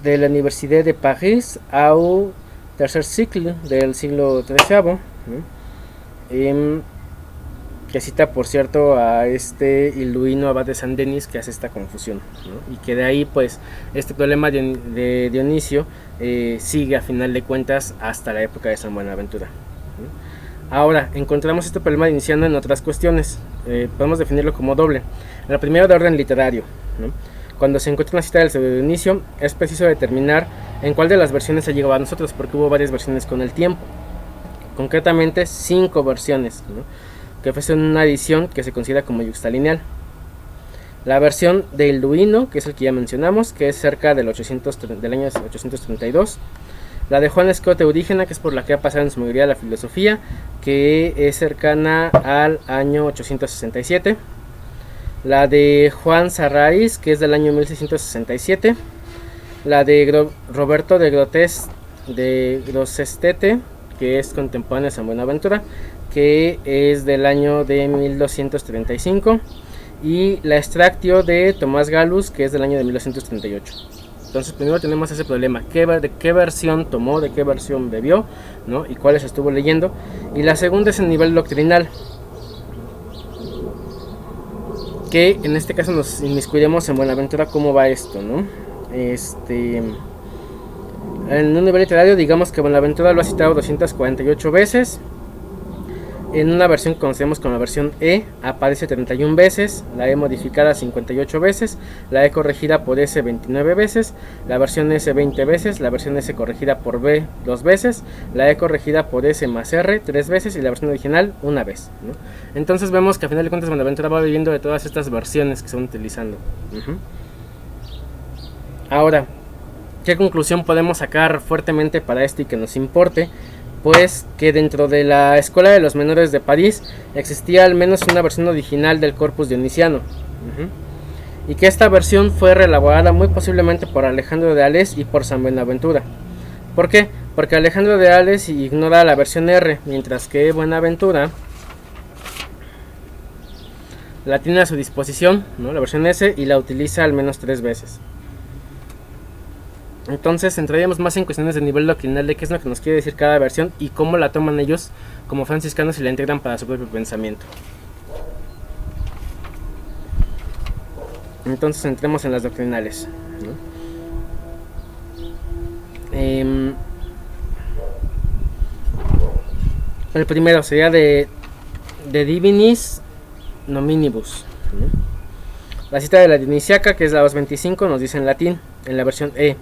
de la Universidad de París au tercer ciclo del siglo XIII, ¿no? Que cita por cierto a Ilduino abad de Saint-Denis, que hace esta confusión, ¿no? Y que de ahí pues este problema de Dionisio sigue a final de cuentas hasta la época de San Buenaventura, ¿no? Ahora, encontramos este problema iniciando en otras cuestiones. Podemos definirlo como doble. La primera de orden literario, ¿no? Cuando se encuentra una cita del pseudo Dionisio, es preciso determinar en cuál de las versiones se llegó a nosotros, porque hubo varias versiones con el tiempo. Concretamente 5 versiones, ¿no? Que ofrecen una edición que se considera como yuxtalineal. La versión de Ilduino, que es el que ya mencionamos, que es cerca del año 832. La de Juan Escot Eurígena, que es por la que ha pasado en su mayoría la filosofía, que es cercana al año 867. La de Juan Sarraís, que es del año 1667. La de Roberto de Grosestete, que es contemporáneo de San Buenaventura, que es del año de 1235. Y la Extractio de Tomás Gallus, que es del año de 1238. Entonces primero tenemos ese problema, de qué versión tomó, de qué versión bebió, ¿no? Y cuáles estuvo leyendo. Y la segunda es el nivel doctrinal, que en este caso nos inmiscuiremos en Buenaventura cómo va esto, ¿no? En un nivel literario digamos que Buenaventura lo ha citado 248 veces. En una versión que conocemos como la versión E aparece 31 veces, la E modificada 58 veces, la E corregida por S 29 veces, la versión S 20 veces, la versión S corregida por B 2 veces, la E corregida por S más R 3 veces y la versión original 1 vez, ¿no? Entonces vemos que a final de cuentas Buenaventura va viviendo de todas estas versiones que se van utilizando. Ahora, ¿qué conclusión podemos sacar fuertemente para esto y que nos importe? Pues que dentro de la Escuela de los Menores de París existía al menos una versión original del Corpus Dionisiano, y que esta versión fue reelaborada muy posiblemente por Alejandro de Ales y por San Buenaventura. ¿Por qué? Porque Alejandro de Ales ignora la versión R, mientras que Buenaventura la tiene a su disposición, ¿no? La versión S, y la utiliza al menos 3 veces. Entonces entraríamos más en cuestiones de nivel doctrinal de qué es lo que nos quiere decir cada versión y cómo la toman ellos como franciscanos y la integran para su propio pensamiento. Entonces entremos en las doctrinales, ¿no? El primero sería de Divinis Nominibus, ¿no? La cita de la Dionisiaca, que es la 225, nos dice en latín, en la versión E: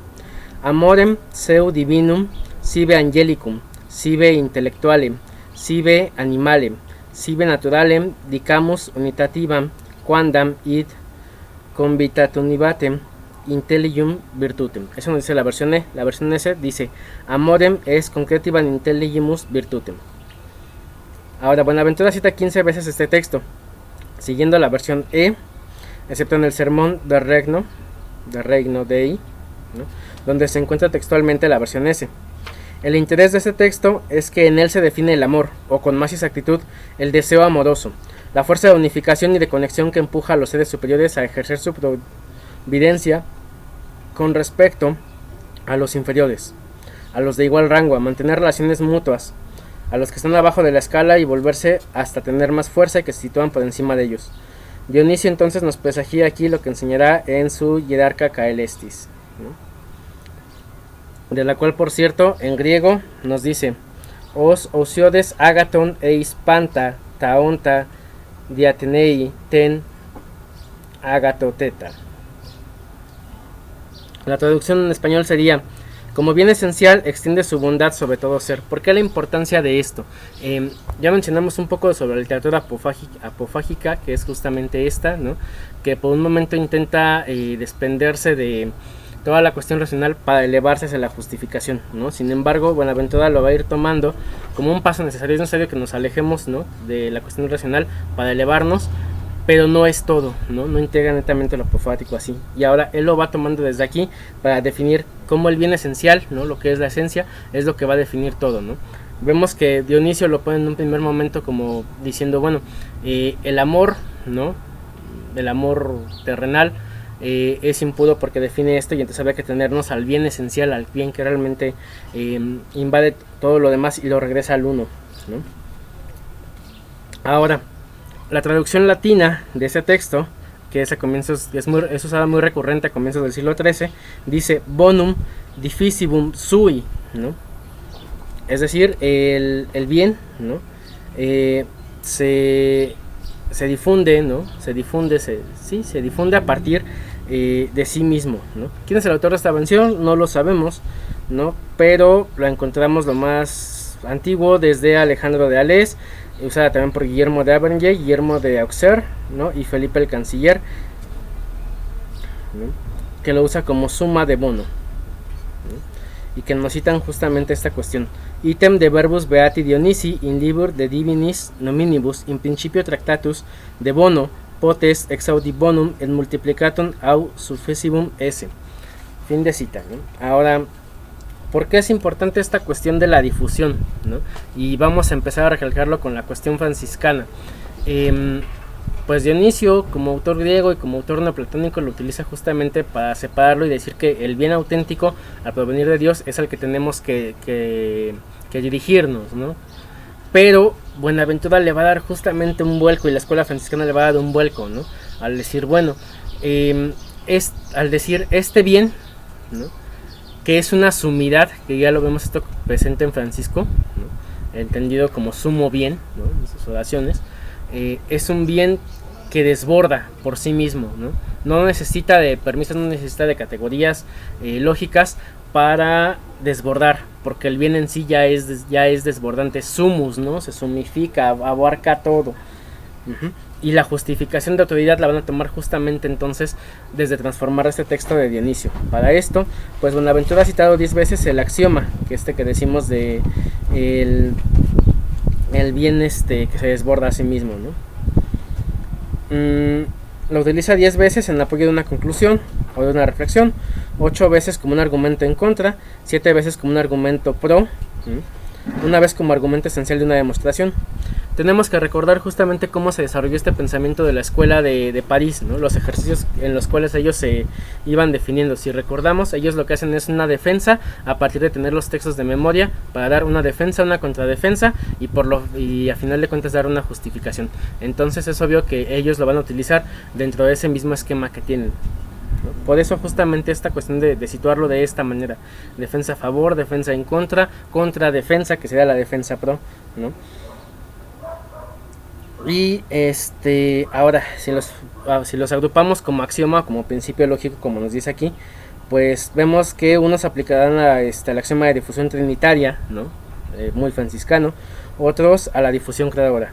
Amorem seu divinum sive angelicum, sive intellectualem, sive animalem, sive naturalem, dicamus unitativam, quandam id convitatunibatem intelligium virtutem. Eso nos dice la versión E. La versión S dice: Amorem es concretivam intelligimus virtutem. Ahora, Buenaventura cita 15 veces este texto, siguiendo la versión E, excepto en el sermón de Regno Dei, ¿no?, donde se encuentra textualmente la versión S. El interés de este texto es que en él se define el amor, o con más exactitud, el deseo amoroso, la fuerza de unificación y de conexión que empuja a los seres superiores a ejercer su providencia con respecto a los inferiores, a los de igual rango, a mantener relaciones mutuas, a los que están abajo de la escala y volverse hasta tener más fuerza y que se sitúan por encima de ellos. Dionisio entonces nos presagía aquí lo que enseñará en su Hierarca Caelestis, ¿no?, de la cual, por cierto, en griego nos dice: os osiodes agaton eis panta taonta diatenei ten agatoteta. La traducción en español sería: como bien esencial, extiende su bondad sobre todo ser. ¿Por qué la importancia de esto? Ya mencionamos un poco sobre la literatura apofágica, que es justamente esta, ¿no?, que por un momento intenta desprenderse de toda la cuestión racional para elevarse hacia la justificación, ¿no? Sin embargo, Buenaventura lo va a ir tomando como un paso necesario. Es necesario que nos alejemos, ¿no?, de la cuestión racional para elevarnos, pero no es todo, no integra netamente lo apofático así. Y ahora él lo va tomando desde aquí para definir cómo el bien esencial, ¿no?, lo que es la esencia, es lo que va a definir todo, ¿no? Vemos que Dionisio lo pone en un primer momento como diciendo, bueno, el amor, ¿no?, el amor terrenal, es impuro porque define esto, y entonces habría que tenernos al bien esencial, al bien que realmente invade todo lo demás y lo regresa al uno, ¿no? Ahora, la traducción latina de ese texto, que es usada muy recurrente a comienzos del siglo XIII, dice bonum difficibum sui, ¿no? Es decir, el bien, ¿no?, se difunde, ¿no? Se difunde a partir de sí mismo, ¿no? ¿Quién es el autor de esta versión? No lo sabemos, ¿no?, pero lo encontramos lo más antiguo desde Alejandro de Alès, usada también por Guillermo de Avergne, Guillermo de Auxerre, ¿no?, y Felipe el Canciller, ¿no?, que lo usa como suma de bono, ¿no?, y que nos citan justamente esta cuestión: item de verbus beati Dionisi in libur de divinis nominibus in principio tractatus de bono potes exaudi bonum et multiplicatum au successivum esse. Fin de cita, ¿no? Ahora, ¿por qué es importante esta cuestión de la difusión, ¿no? Y vamos a empezar a recalcarlo con la cuestión franciscana. Pues Dionisio, como autor griego y como autor neoplatónico, lo utiliza justamente para separarlo y decir que el bien auténtico, al provenir de Dios, es al que tenemos que dirigirnos, ¿no? Pero Buenaventura le va a dar justamente un vuelco, y la escuela franciscana le va a dar un vuelco, ¿no?, al decir, bueno, al decir este bien, ¿no?, que es una sumidad, que ya lo vemos esto presente en Francisco, ¿no?, entendido como sumo bien, ¿no?, en sus oraciones, es un bien que desborda por sí mismo, ¿no? No necesita de permisos, no necesita de categorías lógicas para desbordar, porque el bien en sí ya es desbordante, sumus, ¿no?, se sumifica, abarca todo. Y la justificación de autoridad la van a tomar justamente entonces desde transformar este texto de Dionisio. Para esto, pues Buenaventura ha citado 10 veces el axioma, que decimos de el bien que se desborda a sí mismo, ¿no? Lo utiliza 10 veces en apoyo de una conclusión o de una reflexión, 8 veces como un argumento en contra, 7 veces como un argumento pro, una vez como argumento esencial de una demostración. Tenemos que recordar justamente cómo se desarrolló este pensamiento de la escuela de París, ¿no?, los ejercicios en los cuales ellos se iban definiendo. Si recordamos, ellos lo que hacen es una defensa a partir de tener los textos de memoria, para dar una defensa, una contradefensa, y a final de cuentas dar una justificación. Entonces es obvio que ellos lo van a utilizar dentro de ese mismo esquema que tienen, ¿no? Por eso justamente esta cuestión de situarlo de esta manera: defensa a favor, defensa en contra, contradefensa, que sería la defensa pro, ¿no? Y ahora, si los agrupamos como axioma, como principio lógico, como nos dice aquí, pues vemos que unos aplicarán al axioma de difusión trinitaria, ¿no?, muy franciscano, otros a la difusión creadora,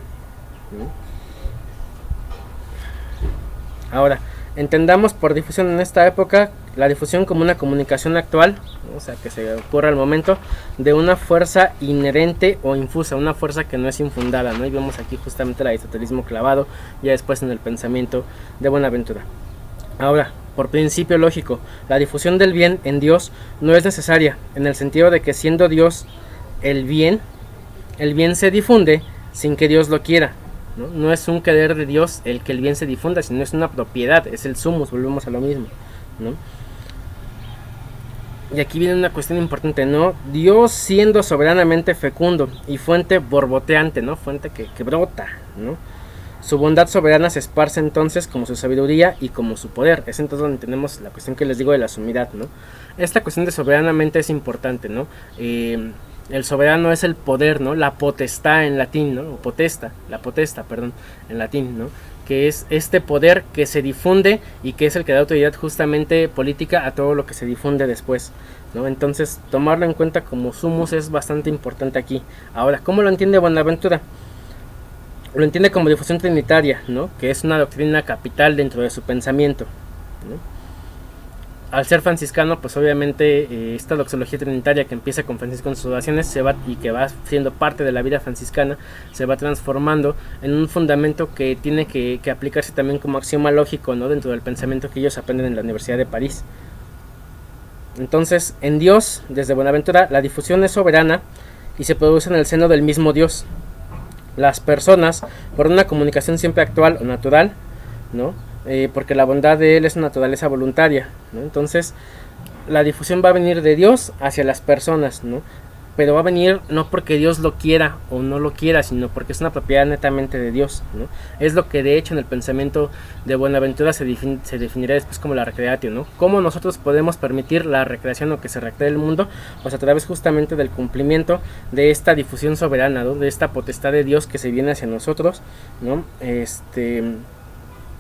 ¿no? Ahora, Entendamos por difusión en esta época la difusión como una comunicación actual, ¿no? O sea, que se ocurre al momento de una fuerza inherente o infusa, una fuerza que no es infundada, ¿no? Y vemos aquí justamente el aristotelismo clavado ya después en el pensamiento de Buenaventura. Ahora, por principio lógico, la difusión del bien en Dios no es necesaria, en el sentido de que siendo Dios el bien se difunde sin que Dios lo quiera. No es un querer de Dios el que el bien se difunda, sino es una propiedad, es el sumus, volvemos a lo mismo, ¿no? Y aquí viene una cuestión importante, ¿no? Dios siendo soberanamente fecundo y fuente borboteante, ¿no? Fuente que brota, ¿no? Su bondad soberana se esparce entonces como su sabiduría y como su poder. Es entonces donde tenemos la cuestión que les digo de la sumidad, ¿no? Esta cuestión de soberanamente es importante, ¿no? El soberano es el poder, ¿no? La potestad en latín, ¿no? O la potesta, perdón, en latín, ¿no? Que es este poder que se difunde y que es el que da autoridad justamente política a todo lo que se difunde después, ¿no? Entonces, tomarlo en cuenta como sumus es bastante importante aquí. Ahora, ¿cómo lo entiende Buenaventura? Lo entiende como difusión trinitaria, ¿no? Que es una doctrina capital dentro de su pensamiento, ¿no? Al ser franciscano, pues obviamente esta doxología trinitaria que empieza con Francisco en sus oraciones y que va siendo parte de la vida franciscana, se va transformando en un fundamento que tiene que aplicarse también como axioma lógico, ¿no? Dentro del pensamiento que ellos aprenden en la Universidad de París. Entonces, en Dios, desde Buenaventura, la difusión es soberana y se produce en el seno del mismo Dios. Las personas, por una comunicación siempre actual o natural, ¿no? Porque la bondad de Él es una naturaleza voluntaria, ¿no? Entonces, la difusión va a venir de Dios hacia las personas, ¿no? Pero va a venir no porque Dios lo quiera o no lo quiera, sino porque es una propiedad netamente de Dios, ¿no? Es lo que de hecho en el pensamiento de Buenaventura se definirá después como la recreatio, ¿no? ¿Cómo nosotros podemos permitir la recreación o que se recree el mundo? Pues a través justamente del cumplimiento de esta difusión soberana, ¿no? De esta potestad de Dios que se viene hacia nosotros, ¿no?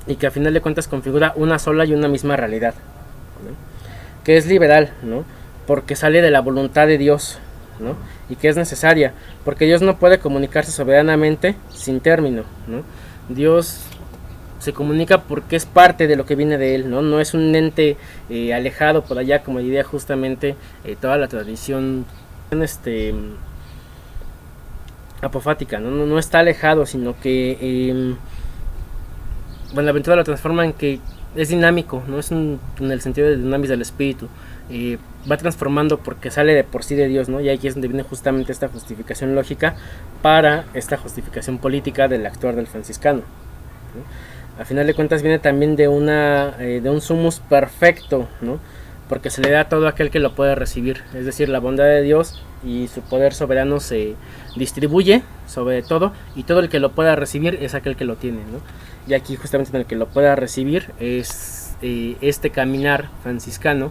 Y que a final de cuentas configura una sola y una misma realidad, ¿no? Que es liberal, ¿no? Porque sale de la voluntad de Dios, ¿no? Y que es necesaria, porque Dios no puede comunicarse soberanamente sin término, ¿no? Dios se comunica porque es parte de lo que viene de Él, ¿no? No es un ente alejado por allá, como diría justamente toda la tradición apofática, ¿no? No está alejado, sino que Buenaventura lo transforma en que es dinámico, no es en el sentido de dinamis del espíritu, va transformando porque sale de por sí de Dios, ¿no? Y aquí es donde viene justamente esta justificación lógica para esta justificación política del actuar del franciscano, ¿no? A final de cuentas viene también de un sumus perfecto, ¿no? Porque se le da a todo aquel que lo puede recibir, es decir, la bondad de Dios y su poder soberano se distribuye sobre todo, y todo el que lo pueda recibir es aquel que lo tiene, ¿no? Y aquí justamente en el que lo pueda recibir es este caminar franciscano,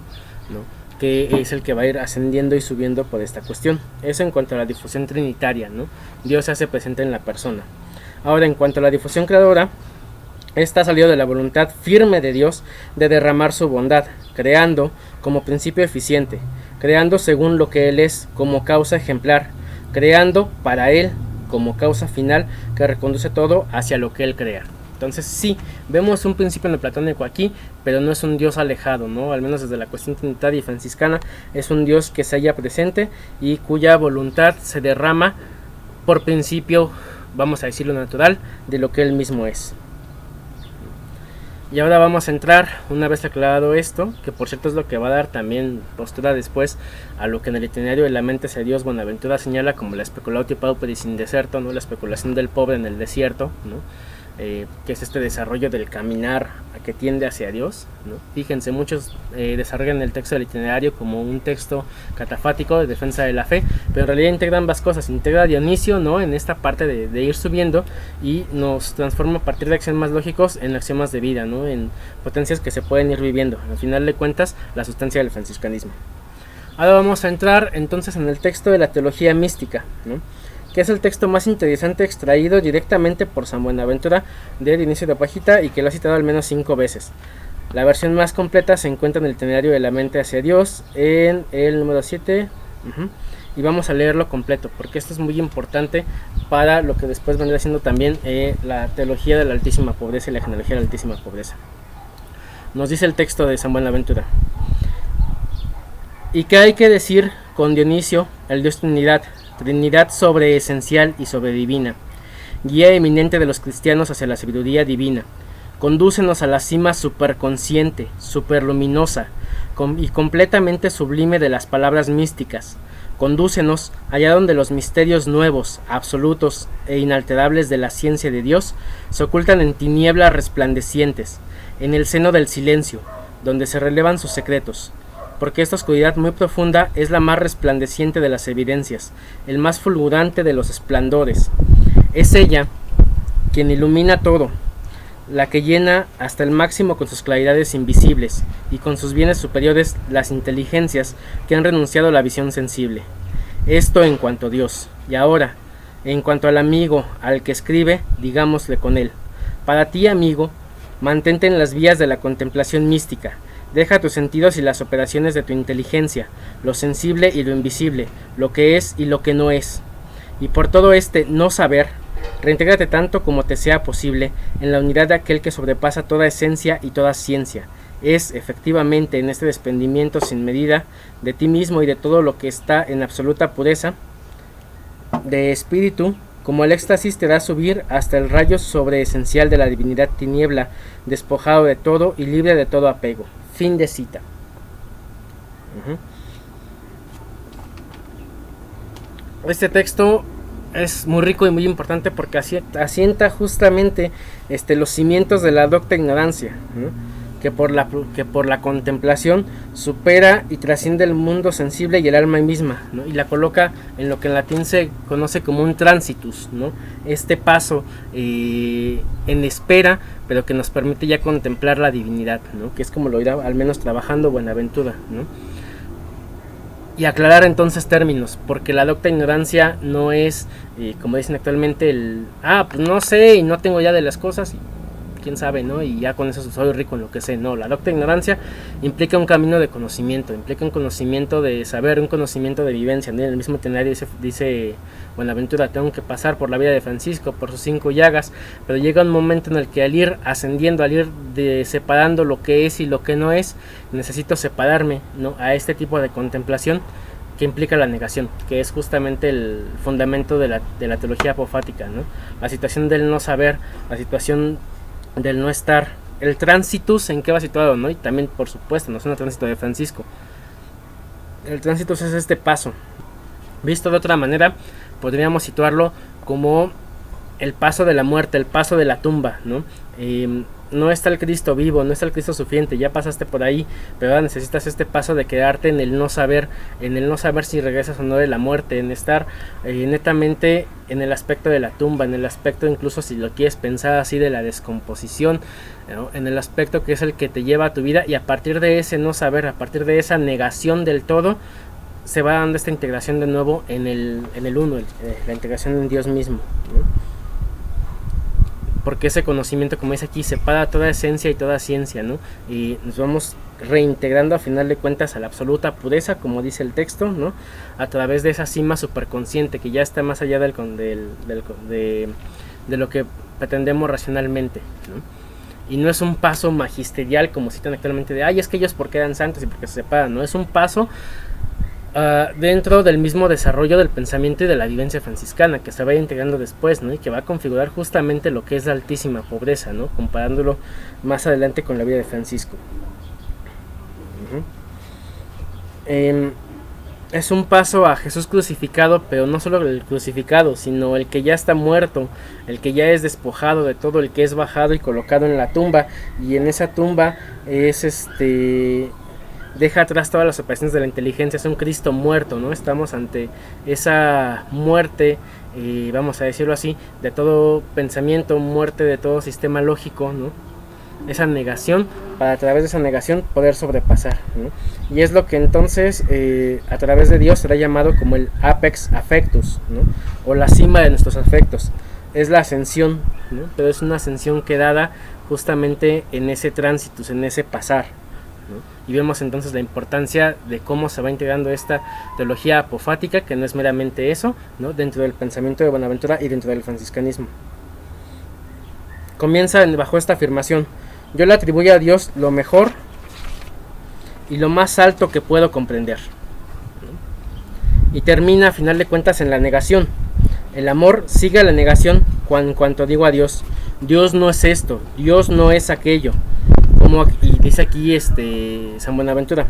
¿no? Que es el que va a ir ascendiendo y subiendo por esta cuestión. Eso en cuanto a la difusión trinitaria, ¿no? Dios se hace presente en la persona. Ahora, en cuanto a la difusión creadora, esta salió de la voluntad firme de Dios de derramar su bondad, creando como principio eficiente, creando según lo que Él es como causa ejemplar, creando para Él como causa final que reconduce todo hacia lo que Él crea. Entonces sí, vemos un principio neoplatónico aquí, pero no es un Dios alejado, ¿no? Al menos desde la cuestión trinitaria y franciscana, es un Dios que se halla presente y cuya voluntad se derrama por principio, vamos a decirlo natural, de lo que Él mismo es. Y ahora vamos a entrar, una vez aclarado esto, que por cierto es lo que va a dar también postura después a lo que en el itinerario de la mente hacia Dios Buenaventura señala como la speculatio pauperis in deserto, ¿no? La especulación del pobre en el desierto, ¿no? Que es este desarrollo del caminar a que tiende hacia Dios, ¿no? Fíjense, muchos desarrollan el texto del itinerario como un texto catafático de defensa de la fe, pero en realidad integra ambas cosas, integra a Dionisio, ¿no? En esta parte de ir subiendo y nos transforma a partir de axiomas más lógicos en axiomas de vida, ¿no? En potencias que se pueden ir viviendo, al final de cuentas la sustancia del franciscanismo. Ahora vamos a entrar entonces en el texto de la teología mística, ¿no? Que es el texto más interesante extraído directamente por San Buenaventura de Dionisio de Apagita y que lo ha citado al menos 5 veces. La versión más completa se encuentra en el itinerario de la mente hacia Dios, en el número 7, y vamos a leerlo completo, porque esto es muy importante para lo que después vendrá siendo también la teología de la altísima pobreza y la genealogía de la altísima pobreza. Nos dice el texto de San Buenaventura. ¿Y qué hay que decir con Dionisio, el Dios Trinidad? Trinidad sobreesencial y sobredivina, guía eminente de los cristianos hacia la sabiduría divina. Condúcenos a la cima superconsciente, superluminosa y completamente sublime de las palabras místicas. Condúcenos allá donde los misterios nuevos, absolutos e inalterables de la ciencia de Dios se ocultan en tinieblas resplandecientes, en el seno del silencio, donde se relevan sus secretos. Porque esta oscuridad muy profunda es la más resplandeciente de las evidencias, el más fulgurante de los esplendores. Es ella quien ilumina todo, la que llena hasta el máximo con sus claridades invisibles y con sus bienes superiores las inteligencias que han renunciado a la visión sensible. Esto en cuanto a Dios. Y ahora, en cuanto al amigo, al que escribe, digámosle con él. Para ti, amigo, mantente en las vías de la contemplación mística. Deja tus sentidos y las operaciones de tu inteligencia, lo sensible y lo invisible, lo que es y lo que no es. Y por todo este no saber, reintégrate tanto como te sea posible en la unidad de aquel que sobrepasa toda esencia y toda ciencia. Es, efectivamente, en este desprendimiento sin medida de ti mismo y de todo lo que está en absoluta pureza de espíritu, como el éxtasis te da subir hasta el rayo sobreesencial de la divinidad tiniebla, despojado de todo y libre de todo apego. Fin de cita. Este texto es muy rico y muy importante porque asienta justamente los cimientos de la docta ignorancia, ¿no? que por la contemplación supera y trasciende el mundo sensible y el alma misma, ¿no? Y la coloca en lo que en latín se conoce como un transitus, ¿no? Este paso en espera, pero que nos permite ya contemplar la divinidad, ¿no? Que es como lo irá al menos trabajando Buenaventura, ¿no? Y aclarar entonces términos, porque la docta ignorancia no es, como dicen actualmente, pues no sé y no tengo ya de las cosas, y quién sabe, ¿no? Y ya con eso soy rico en lo que sé. No, la docta ignorancia implica un camino de conocimiento, implica un conocimiento de saber, un conocimiento de vivencia, ¿no? En el mismo itinerario dice Buenaventura, tengo que pasar por la vida de Francisco, por sus 5 llagas, pero llega un momento en el que al ir ascendiendo, al ir separando lo que es y lo que no es, necesito separarme, ¿no? A este tipo de contemplación que implica la negación, que es justamente el fundamento de la teología apofática, ¿no? La situación del no saber, la situación del no estar, el tránsitus en qué va situado, ¿no? Y también, por supuesto, no es un tránsito de Francisco. El tránsitus es este paso. Visto de otra manera, podríamos situarlo como el paso de la muerte, el paso de la tumba, ¿no? No está el Cristo vivo, no está el Cristo sufriente, ya pasaste por ahí, pero ahora necesitas este paso de quedarte en el no saber si regresas o no de la muerte, en estar netamente en el aspecto de la tumba, en el aspecto incluso si lo quieres pensar así de la descomposición, ¿no? En el aspecto que es el que te lleva a tu vida, y a partir de ese no saber, a partir de esa negación del todo, se va dando esta integración de nuevo en el uno, la integración en Dios mismo, ¿no? Porque ese conocimiento, como dice aquí, separa toda esencia y toda ciencia, ¿no? Y nos vamos reintegrando a final de cuentas a la absoluta pureza, como dice el texto, ¿no? A través de esa cima superconsciente que ya está más allá de lo que pretendemos racionalmente, ¿no? Y no es un paso magisterial como citan actualmente de, es que ellos porque eran santos y porque se separan, ¿no? Es un paso dentro del mismo desarrollo del pensamiento y de la vivencia franciscana, que se va integrando después, ¿no? Y que va a configurar justamente lo que es la altísima pobreza, ¿no? Comparándolo más adelante con la vida de Francisco. Es un paso a Jesús crucificado, pero no solo el crucificado, sino el que ya está muerto, el que ya es despojado de todo, el que es bajado y colocado en la tumba, y en esa tumba es deja atrás todas las operaciones de la inteligencia, es un Cristo muerto, ¿no? Estamos ante esa muerte, vamos a decirlo así, de todo pensamiento, muerte de todo sistema lógico, ¿no? Esa negación, para a través de esa negación poder sobrepasar, ¿no? Y es lo que entonces a través de Dios será llamado como el apex affectus, ¿no? O la cima de nuestros afectos. Es la ascensión, ¿no? Pero es una ascensión quedada justamente en ese tránsito, en ese pasar, ¿no? Y vemos entonces la importancia de cómo se va integrando esta teología apofática, que no es meramente eso, ¿no? Dentro del pensamiento de Buenaventura y dentro del franciscanismo. Comienza bajo esta afirmación: Yo le atribuyo a Dios lo mejor y lo más alto que puedo comprender. Y termina a final de cuentas en la negación. El amor sigue a la negación en cuanto digo a Dios. Dios no es esto, Dios no es aquello. Y dice aquí San Buenaventura,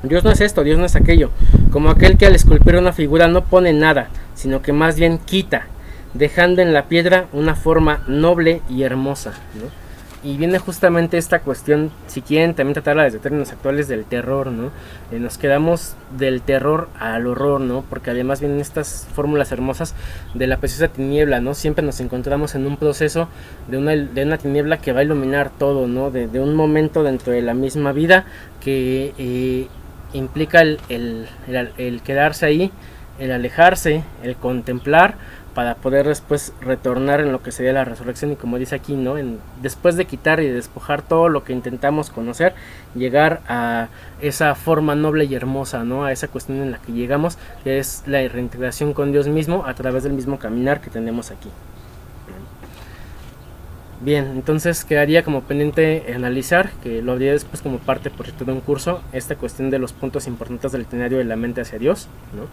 Dios no es esto, Dios no es aquello. Como aquel que al esculpir una figura no pone nada, sino que más bien quita, dejando en la piedra una forma noble y hermosa, ¿no? Y viene justamente esta cuestión, si quieren también tratarla desde términos actuales, del terror, ¿no? Nos quedamos del terror al horror, ¿no? Porque además vienen estas fórmulas hermosas de la preciosa tiniebla, ¿no? Siempre nos encontramos en un proceso de una tiniebla que va a iluminar todo, ¿no? De un momento dentro de la misma vida que implica el quedarse ahí, el alejarse, el contemplar, para poder después retornar en lo que sería la resurrección. Y como dice aquí, ¿no? Después de quitar y de despojar todo lo que intentamos conocer, llegar a esa forma noble y hermosa, ¿no? A esa cuestión en la que llegamos, que es la reintegración con Dios mismo a través del mismo caminar que tenemos aquí. Bien, entonces quedaría como pendiente analizar, que lo haría después como parte, por cierto, de un curso, esta cuestión de los puntos importantes del itinerario de la mente hacia Dios, ¿no?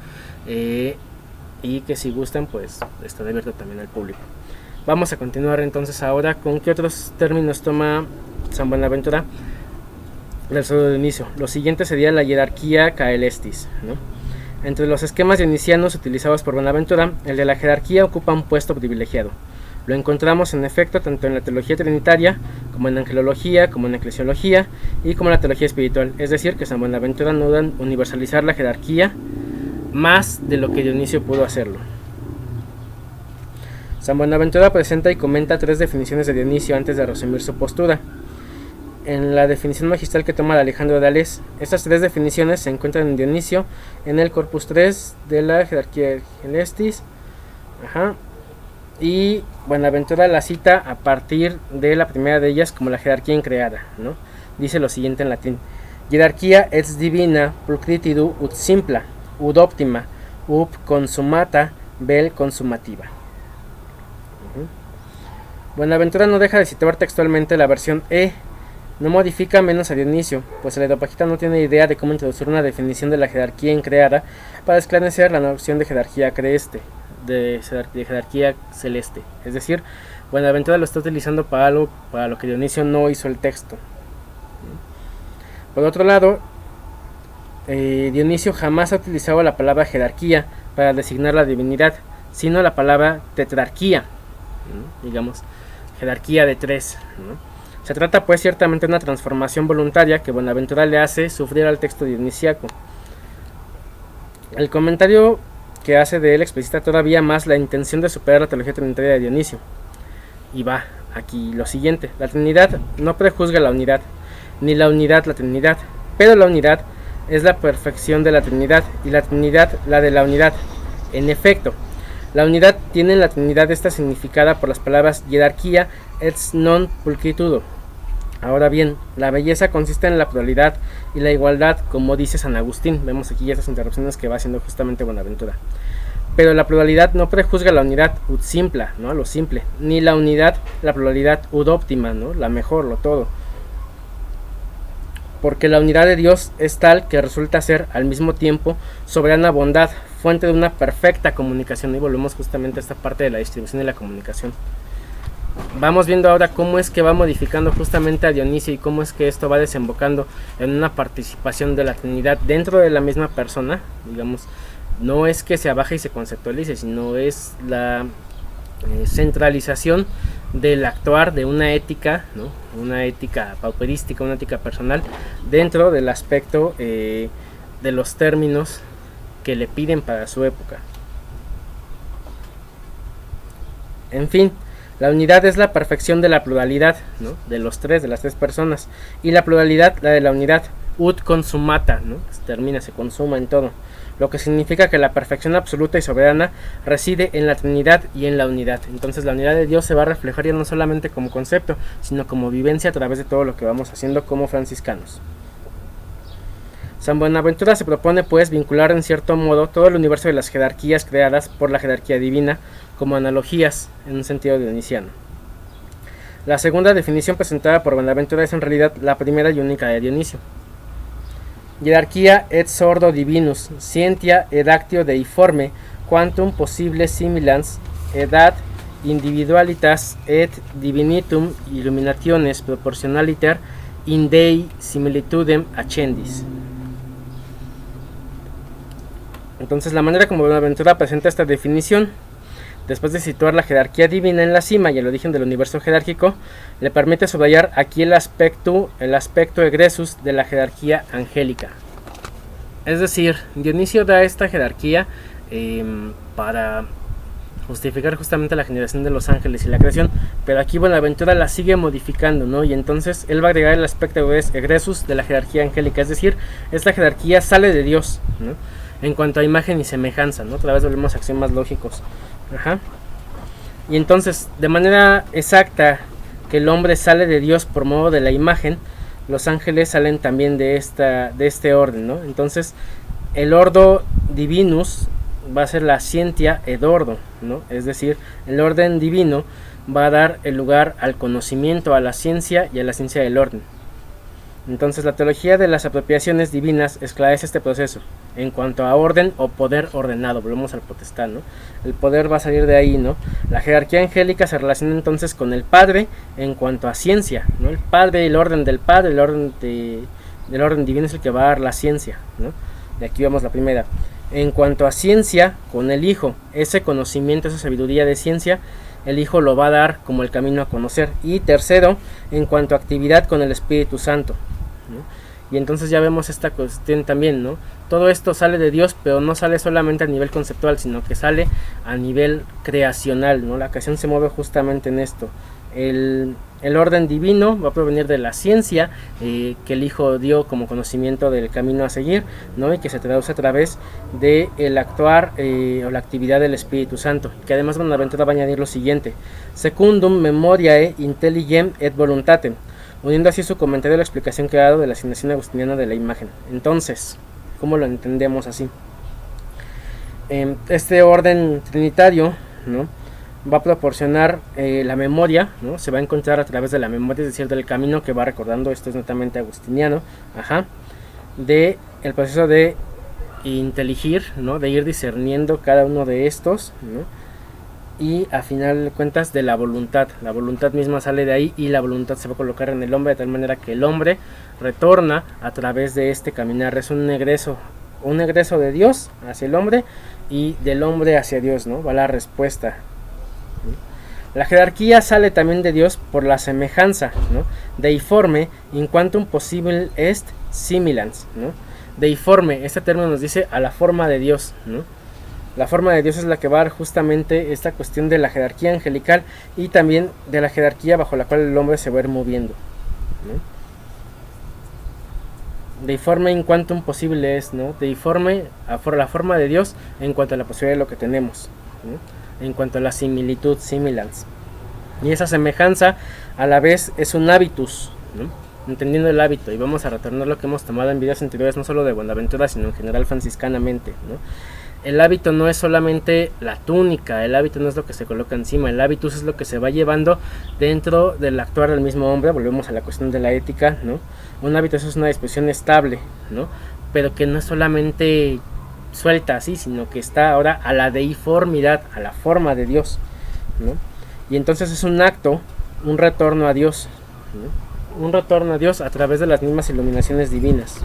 Y que si gustan, pues está abierto también al público. Vamos a continuar entonces ahora con qué otros términos toma San Buenaventura del pseudo Dionisio. Lo siguiente sería la jerarquía caelestis, ¿no? Entre los esquemas dionisianos utilizados por Buenaventura, el de la jerarquía ocupa un puesto privilegiado. Lo encontramos en efecto tanto en la teología trinitaria, como en angelología, como en eclesiología y como en la teología espiritual. Es decir, que San Buenaventura no duda en universalizar la jerarquía más de lo que Dionisio pudo hacerlo. San Buenaventura presenta y comenta 3 definiciones de Dionisio antes de resumir su postura. En la definición magistral que toma de Alejandro de Alés, estas 3 definiciones se encuentran en Dionisio en el corpus 3 de la jerarquía Celestis. Y Buenaventura la cita a partir de la primera de ellas como la jerarquía increada, ¿no? Dice lo siguiente en latín: jerarquía ex divina pulcritidu ut simpla ud optima up consumata vel consumativa. Buenaventura no deja de citar textualmente la versión no modifica menos a Dionisio, pues el Areopagita no tiene idea de cómo introducir una definición de la jerarquía increada para esclarecer la noción de jerarquía de jerarquía celeste. Es decir, Buenaventura lo está utilizando para lo que Dionisio no hizo el texto. Por otro lado, Dionisio jamás ha utilizado la palabra jerarquía para designar la divinidad, sino la palabra tetrarquía, ¿no? Digamos, jerarquía de 3, ¿no? Se trata pues ciertamente de una transformación voluntaria que Buenaventura le hace sufrir al texto dionisiaco. El comentario que hace de él explicita todavía más la intención de superar la teología trinitaria de Dionisio. Y va aquí lo siguiente: la Trinidad no prejuzga la unidad, ni la unidad la Trinidad, pero la unidad es la perfección de la Trinidad y la Trinidad la de la unidad. En efecto, la unidad tiene en la Trinidad esta significada por las palabras jerarquía et non pulcritudo. Ahora bien, la belleza consiste en la pluralidad y la igualdad, como dice San Agustín. Vemos aquí estas interrupciones que va haciendo justamente Buenaventura. Pero la pluralidad no prejuzga la unidad ut simpla, ¿no? Lo simple, ni la unidad, la pluralidad ut óptima, ¿no? La mejor, lo todo. Porque la unidad de Dios es tal que resulta ser al mismo tiempo soberana bondad, fuente de una perfecta comunicación. Y volvemos justamente a esta parte de la distribución y la comunicación. Vamos viendo ahora cómo es que va modificando justamente a Dionisio y cómo es que esto va desembocando en una participación de la Trinidad dentro de la misma persona. Digamos, no es que se abaje y se conceptualice, sino es la centralización del actuar de una ética, ¿no? Una ética pauperística, una ética personal dentro del aspecto de los términos que le piden para su época. En fin, la unidad es la perfección de la pluralidad, ¿no? De las tres personas, y la pluralidad la de la unidad, ut consumata, ¿no? Se consuma en todo, lo que significa que la perfección absoluta y soberana reside en la Trinidad y en la unidad. Entonces la unidad de Dios se va a reflejar ya no solamente como concepto, sino como vivencia a través de todo lo que vamos haciendo como franciscanos. San Buenaventura se propone pues vincular en cierto modo todo el universo de las jerarquías creadas por la jerarquía divina como analogías en un sentido dionisiano. La segunda definición presentada por Buenaventura es en realidad la primera y única de Dionisio. Hierarchia et sordo divinus, scientia ed actio deiforme, quantum possible similans, edat individualitas et divinitum illuminationes proportionaliter in Dei similitudem accendis. Entonces, la manera como Buenaventura presenta esta definición, después de situar la jerarquía divina en la cima y el origen del universo jerárquico, le permite subrayar aquí el aspecto egresus de la jerarquía angélica. Es decir, Dionisio da esta jerarquía para justificar justamente la generación de los ángeles y la creación, pero aquí Buenaventura la sigue modificando, ¿no? Y entonces él va a agregar el aspecto egresus de la jerarquía angélica, es decir, esta jerarquía sale de Dios, ¿no? En cuanto a imagen y semejanza, ¿no? Otra vez volvemos a axiomas lógicos. Ajá. Y entonces, de manera exacta que el hombre sale de Dios por modo de la imagen, los ángeles salen también de este orden, ¿no? Entonces, el ordo divinus va a ser la scientia ed ordo, ¿no? Es decir, el orden divino va a dar el lugar al conocimiento, a la ciencia y a la ciencia del orden. Entonces, la teología de las apropiaciones divinas esclarece este proceso en cuanto a orden o poder ordenado. Volvemos al potestad, ¿no? El poder va a salir de ahí, ¿no? La jerarquía angélica se relaciona entonces con el Padre en cuanto a ciencia, ¿no? El Padre, el orden del Padre, el orden del orden divino es el que va a dar la ciencia, ¿no? Y aquí vamos la primera. En cuanto a ciencia, con el Hijo, ese conocimiento, esa sabiduría de ciencia, el Hijo lo va a dar como el camino a conocer. Y tercero, en cuanto a actividad, con el Espíritu Santo, ¿no? Y entonces ya vemos esta cuestión también, ¿no? Todo esto sale de Dios, pero no sale solamente a nivel conceptual, sino que sale a nivel creacional, ¿no? La creación se mueve justamente en esto. El orden divino va a provenir de la ciencia que el Hijo dio como conocimiento del camino a seguir, ¿no? Y que se traduce a través del actuar o la actividad del Espíritu Santo, que además Buenaventura va a añadir lo siguiente: secundum memoriae intelligem et voluntatem, uniendo así su comentario a la explicación que ha dado de la asignación agustiniana de la imagen. Entonces, ¿cómo lo entendemos así? Este orden trinitario, ¿no?, va a proporcionar la memoria, ¿no? Se va a encontrar a través de la memoria, es decir, del camino que va recordando. Esto es netamente agustiniano, de el proceso de inteligir, ¿no?, de ir discerniendo cada uno de estos, ¿no? Y a final de cuentas de la voluntad misma sale de ahí, y la voluntad se va a colocar en el hombre de tal manera que el hombre retorna a través de este caminar. Es un egreso de Dios hacia el hombre y del hombre hacia Dios, ¿no? Va la respuesta. La jerarquía sale también de Dios por la semejanza, ¿no? Deiforme in quantum possible est similans, ¿no? Deiforme, este término nos dice a la forma de Dios, ¿no? La forma de Dios es la que va a dar justamente esta cuestión de la jerarquía angelical y también de la jerarquía bajo la cual el hombre se va a ir moviendo, ¿no? Deiforme in quantum possible est, ¿no? Deiforme por la forma de Dios en cuanto a la posibilidad de lo que tenemos, ¿no? En cuanto a la similitud, similans. Y esa semejanza a la vez es un hábitus, ¿no? Entendiendo el hábito, y vamos a retornar lo que hemos tomado en videos anteriores, no solo de Buenaventura, sino en general franciscanamente, ¿no? El hábito no es solamente la túnica, el hábito no es lo que se coloca encima, el hábitus es lo que se va llevando dentro del actuar del mismo hombre. Volvemos a la cuestión de la ética, ¿no? Un hábito es una disposición estable, ¿no? Pero que no es solamente suelta así, sino que está ahora a la deiformidad, a la forma de Dios, ¿no? Y entonces es un acto, un retorno a Dios, ¿no? Un retorno a Dios a través de las mismas iluminaciones divinas.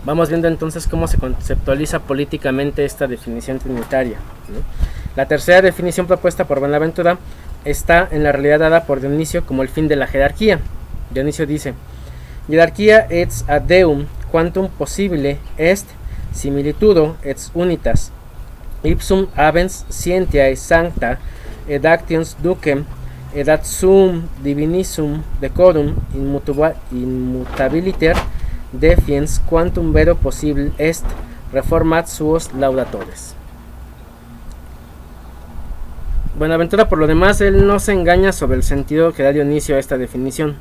Vamos viendo entonces cómo se conceptualiza políticamente esta definición trinitaria, ¿no? La tercera definición propuesta por Buenaventura está en la realidad dada por Dionisio como el fin de la jerarquía. Dionisio dice: Hierarchia et ad Deum quantum possibile est similitudo et unitas ipsum habens scientiae sancta ed actions ducem ed ad suum divinissum decorum immutabiliter defiens quantum vero possible est reformat suos laudatores. Buenaventura, por lo demás, él no se engaña sobre el sentido que da Dionisio a esta definición.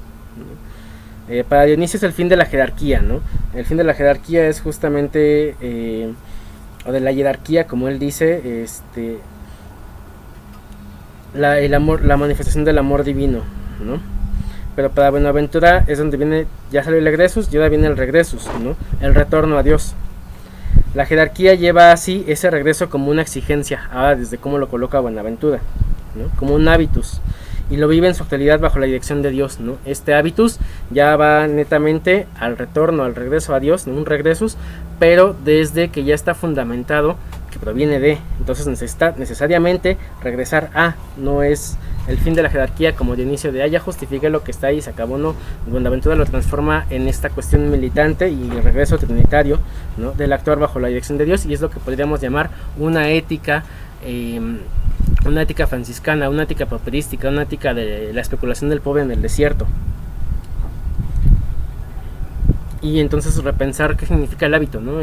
Para Dionisio es el fin de la jerarquía, ¿no? El fin de la jerarquía es justamente, o de la jerarquía, como él dice, el amor, la manifestación del amor divino, ¿no? Pero para Buenaventura es donde viene, ya salió el egresus y ahora viene el regresus, ¿no? El retorno a Dios. La jerarquía lleva así ese regreso como una exigencia, ahora desde cómo lo coloca Buenaventura, ¿no? Como un hábitus, y lo vive en su actualidad bajo la dirección de Dios, ¿no? Este hábitus ya va netamente al retorno, al regreso a Dios, ¿no? Un regresus, pero desde que ya está fundamentado, que proviene de, entonces necesita necesariamente regresar a, no es el fin de la jerarquía como Dionisio de ya justifique lo que está ahí, se acabó, no. Buenaventura lo transforma en esta cuestión militante y el regreso trinitario, ¿no? Del actuar bajo la dirección de Dios, y es lo que podríamos llamar una ética franciscana, una ética pauperística, una ética de la especulación del pobre en el desierto. Y entonces repensar qué significa el hábito, ¿no?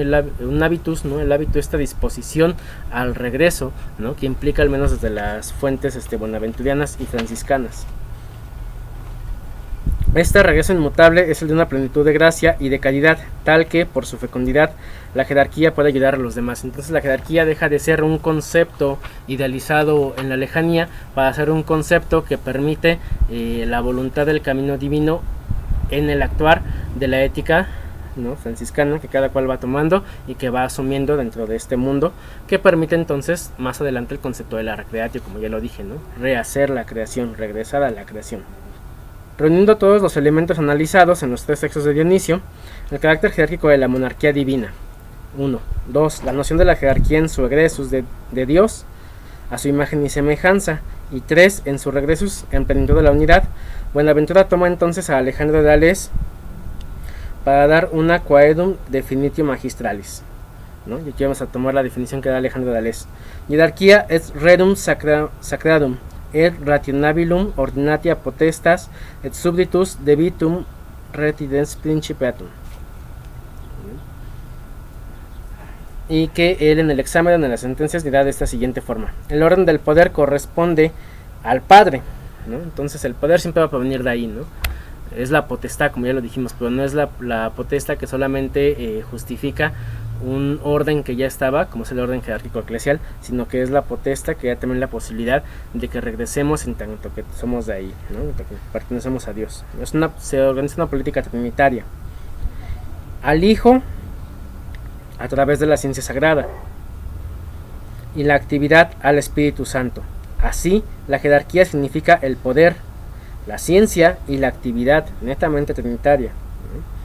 Un hábitus, ¿no? El hábito, esta disposición al regreso, ¿no? Que implica al menos desde las fuentes bonaventurianas y franciscanas. Este regreso inmutable es el de una plenitud de gracia y de caridad, tal que por su fecundidad la jerarquía puede ayudar a los demás. Entonces la jerarquía deja de ser un concepto idealizado en la lejanía para ser un concepto que permite la voluntad del camino divino en el actuar de la ética, ¿no? Franciscana, que cada cual va tomando y que va asumiendo dentro de este mundo, que permite entonces más adelante el concepto de la recreatio, como ya lo dije, ¿no? Rehacer la creación, regresar a la creación. Reuniendo todos los elementos analizados en los tres textos de Dionisio, el carácter jerárquico de la monarquía divina. 1. 2. La noción de la jerarquía en su egresus de Dios, a su imagen y semejanza. Y 3. En su regresus en plenitud de la unidad, Buenaventura toma entonces a Alejandro de Ales para dar una quaedum definitio magistralis, ¿no? Y aquí vamos a tomar la definición que da Alejandro de Ales. Hierarquía es redum sacradum, et rationabilum ordinatia potestas, et subditus debitum retidens principiatum. Y que él en el examen de las sentencias dirá de esta siguiente forma: el orden del poder corresponde al Padre, ¿no? Entonces el poder siempre va a provenir de ahí, ¿no? Es la potestad, como ya lo dijimos, pero no es la potestad que solamente justifica un orden que ya estaba, como es el orden jerárquico eclesial, sino que es la potestad que ya también la posibilidad de que regresemos en tanto que somos de ahí, ¿no? En tanto que pertenecemos a Dios. Se organiza una política trinitaria. Al Hijo a través de la ciencia sagrada y la actividad al Espíritu Santo. Así, la jerarquía significa el poder, la ciencia y la actividad netamente trinitaria, ¿no?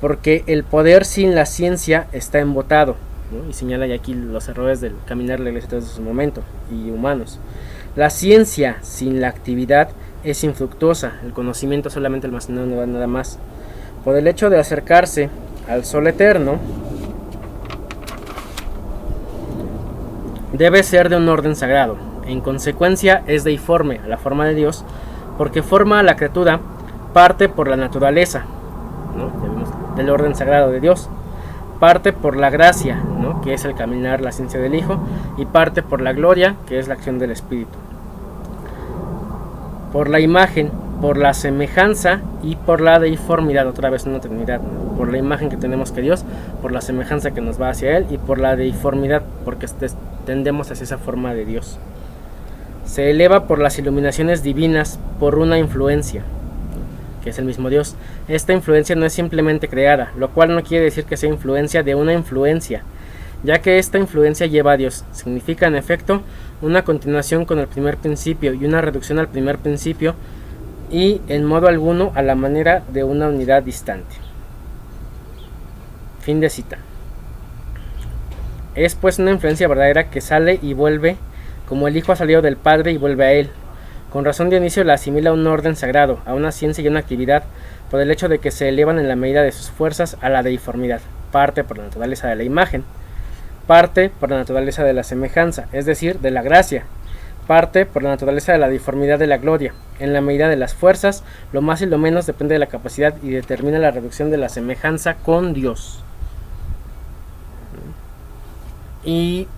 Porque el poder sin la ciencia está embotado, ¿no? Y señala ya aquí los errores del caminar de la iglesia desde su momento y humanos. La ciencia sin la actividad es infructuosa, el conocimiento solamente almacenado no da nada más. Por el hecho de acercarse al sol eterno, debe ser de un orden sagrado. En consecuencia es deiforme a la forma de Dios, porque forma a la criatura parte por la naturaleza, ¿no? Del orden sagrado de Dios, parte por la gracia, ¿no? Que es el caminar, la ciencia del Hijo, y parte por la gloria, que es la acción del Espíritu, por la imagen, por la semejanza y por la deiformidad, otra vez una trinidad, ¿no? Por la imagen que tenemos que Dios, por la semejanza que nos va hacia Él, y por la deiformidad, porque tendemos hacia esa forma de Dios. Se eleva por las iluminaciones divinas, por una influencia, que es el mismo Dios. Esta influencia no es simplemente creada, lo cual no quiere decir que sea influencia de una influencia, ya que esta influencia lleva a Dios. Significa en efecto una continuación con el primer principio y una reducción al primer principio, y en modo alguno a la manera de una unidad distante. Fin de cita. Es pues una influencia verdadera que sale y vuelve, como el Hijo ha salido del Padre y vuelve a Él. Con razón Dionisio la asimila a un orden sagrado, a una ciencia y una actividad, por el hecho de que se elevan en la medida de sus fuerzas a la deiformidad, parte por la naturaleza de la imagen, parte por la naturaleza de la semejanza, es decir, de la gracia, parte por la naturaleza de la deiformidad de la gloria. En la medida de las fuerzas, lo más y lo menos depende de la capacidad y determina la reducción de la semejanza con Dios. Y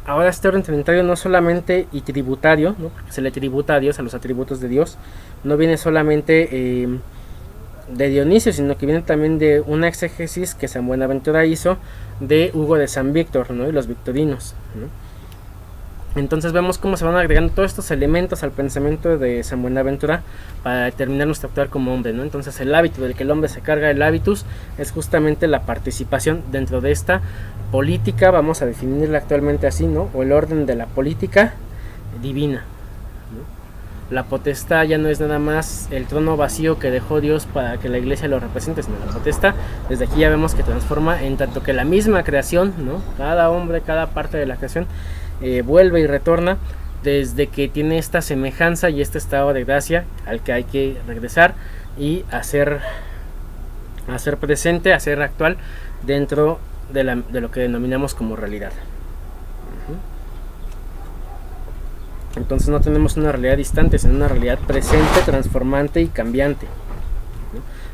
ahora este orden trinitario no solamente y tributario, ¿no? Porque se le tributa a Dios, a los atributos de Dios, no viene solamente de Dionisio, sino que viene también de una exégesis que San Buenaventura hizo de Hugo de San Víctor, ¿no? Y los victorinos, ¿no? Entonces vemos cómo se van agregando todos estos elementos al pensamiento de San Buenaventura para determinar nuestro actuar como hombre, ¿no? Entonces el hábito del que el hombre se carga, el hábitus, es justamente la participación dentro de esta política, vamos a definirla actualmente así, ¿no? O el orden de la política divina, ¿no? La potestad ya no es nada más el trono vacío que dejó Dios para que la iglesia lo represente, sino la potestad, desde aquí ya vemos que transforma en tanto que la misma creación, ¿no? Cada hombre, cada parte de la creación, vuelve y retorna desde que tiene esta semejanza y este estado de gracia al que hay que regresar y hacer presente, hacer actual dentro de lo que denominamos como realidad. Entonces no tenemos una realidad distante, sino una realidad presente, transformante y cambiante.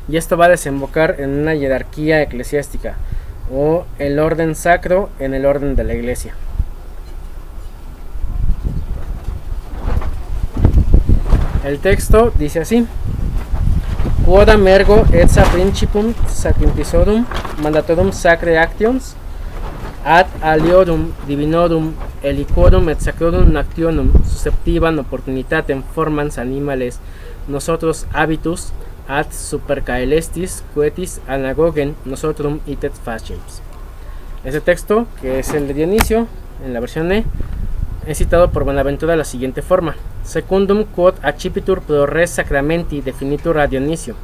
Y esto va a desembocar en una jerarquía eclesiástica o el orden sacro en el orden de la iglesia. El texto dice así: Quodam ergo etsa principum sacrificiodum mandatorum sacre actions ad aliorum divinorum eliquorum et sacrorum actionum susceptivam opportunitatem formans animales nosotros habitus ad supercaelestis quetis anagogen nosotrum itet faciens. Ese texto, que es el de Dionisio en la versión E, es citado por Buenaventura de la siguiente forma: Secundum quod accipitur pro res sacramenti definitur a Dionisio.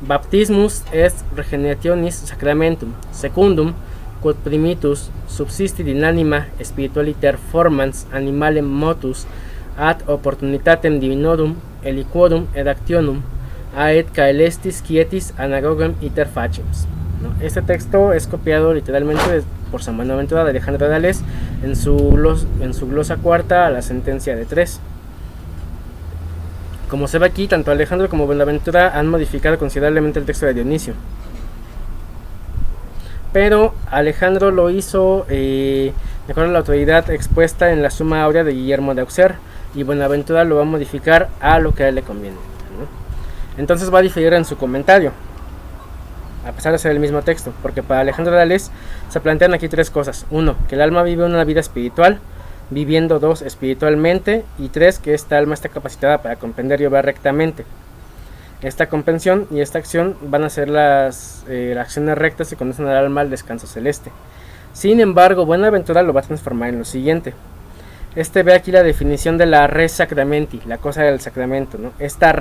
Baptismus est regenerationis sacramentum. Secundum quod primitus subsistit in anima spiritualiter formans animalem motus ad opportunitatem divinorum eliquorum et actionum aet caelestis quietis anagogem iter faciens. Este texto es copiado literalmente por San Buenaventura de Alejandro de Ales en su glosa cuarta a la sentencia de 3. Como se ve aquí, tanto Alejandro como Buenaventura han modificado considerablemente el texto de Dionisio. Pero Alejandro lo hizo de acuerdo a la autoridad expuesta en la Summa Aurea de Guillermo de Auxerre, y Buenaventura lo va a modificar a lo que a él le conviene, ¿no? Entonces va a diferir en su comentario, a pesar de ser el mismo texto, porque para Alejandro de Ales se plantean aquí 3 cosas. 1, que el alma vive una vida espiritual, viviendo 2, espiritualmente, y 3, que esta alma está capacitada para comprender y obrar rectamente. Esta comprensión y esta acción van a ser las acciones rectas que conducen al alma al descanso celeste. Sin embargo, Buenaventura lo va a transformar en lo siguiente. Ve aquí la definición de la res sacramenti, la cosa del sacramento, ¿no? Esta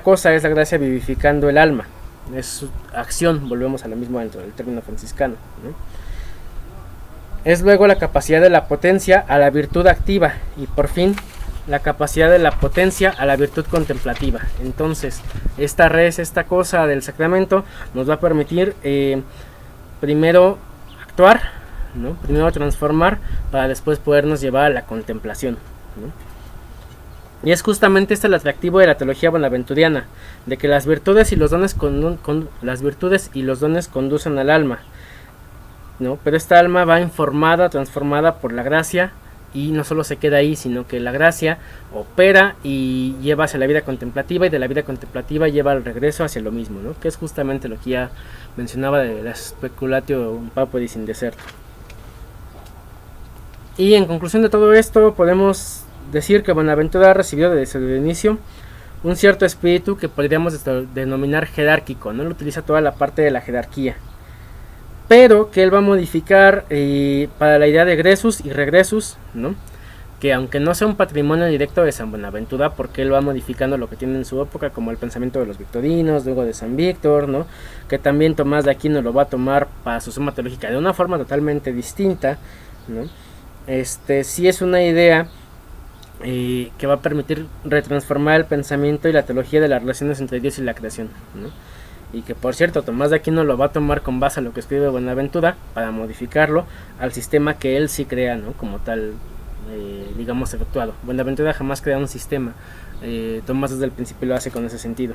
cosa es la gracia vivificando el alma. Es su acción, volvemos a lo mismo dentro del término franciscano, ¿no? Es luego la capacidad de la potencia a la virtud activa, y por fin la capacidad de la potencia a la virtud contemplativa. Entonces esta cosa del sacramento nos va a permitir primero actuar, ¿no? Primero transformar, para después podernos llevar a la contemplación, ¿no? Y es justamente el atractivo de la teología bonaventuriana, de que las virtudes y los dones conducen al alma, ¿no? Pero esta alma va informada, transformada por la gracia, y no solo se queda ahí, sino que la gracia opera y lleva hacia la vida contemplativa, y de la vida contemplativa lleva al regreso hacia lo mismo, ¿no? Que es justamente lo que ya mencionaba de la speculatio pauperis in deserto. Y en conclusión de todo esto, podemos decir que Buenaventura ha recibido desde el inicio un cierto espíritu que podríamos denominar jerárquico, ¿no? Él utiliza toda la parte de la jerarquía, pero que él va a modificar para la idea de egresus y regresus, ¿no? Que aunque no sea un patrimonio directo de San Buenaventura, porque él va modificando lo que tiene en su época, como el pensamiento de los victorinos, luego de San Víctor, ¿no? Que también Tomás de Aquino lo va a tomar para su Suma Teológica de una forma totalmente distinta, ¿no? Sí es una idea que va a permitir retransformar el pensamiento y la teología de las relaciones entre Dios y la creación, ¿no? Y que, por cierto, Tomás de Aquino lo va a tomar con base a lo que escribe Buenaventura para modificarlo al sistema que él sí crea, ¿no? Como tal, digamos, efectuado. Buenaventura jamás crea un sistema, Tomás desde el principio lo hace con ese sentido.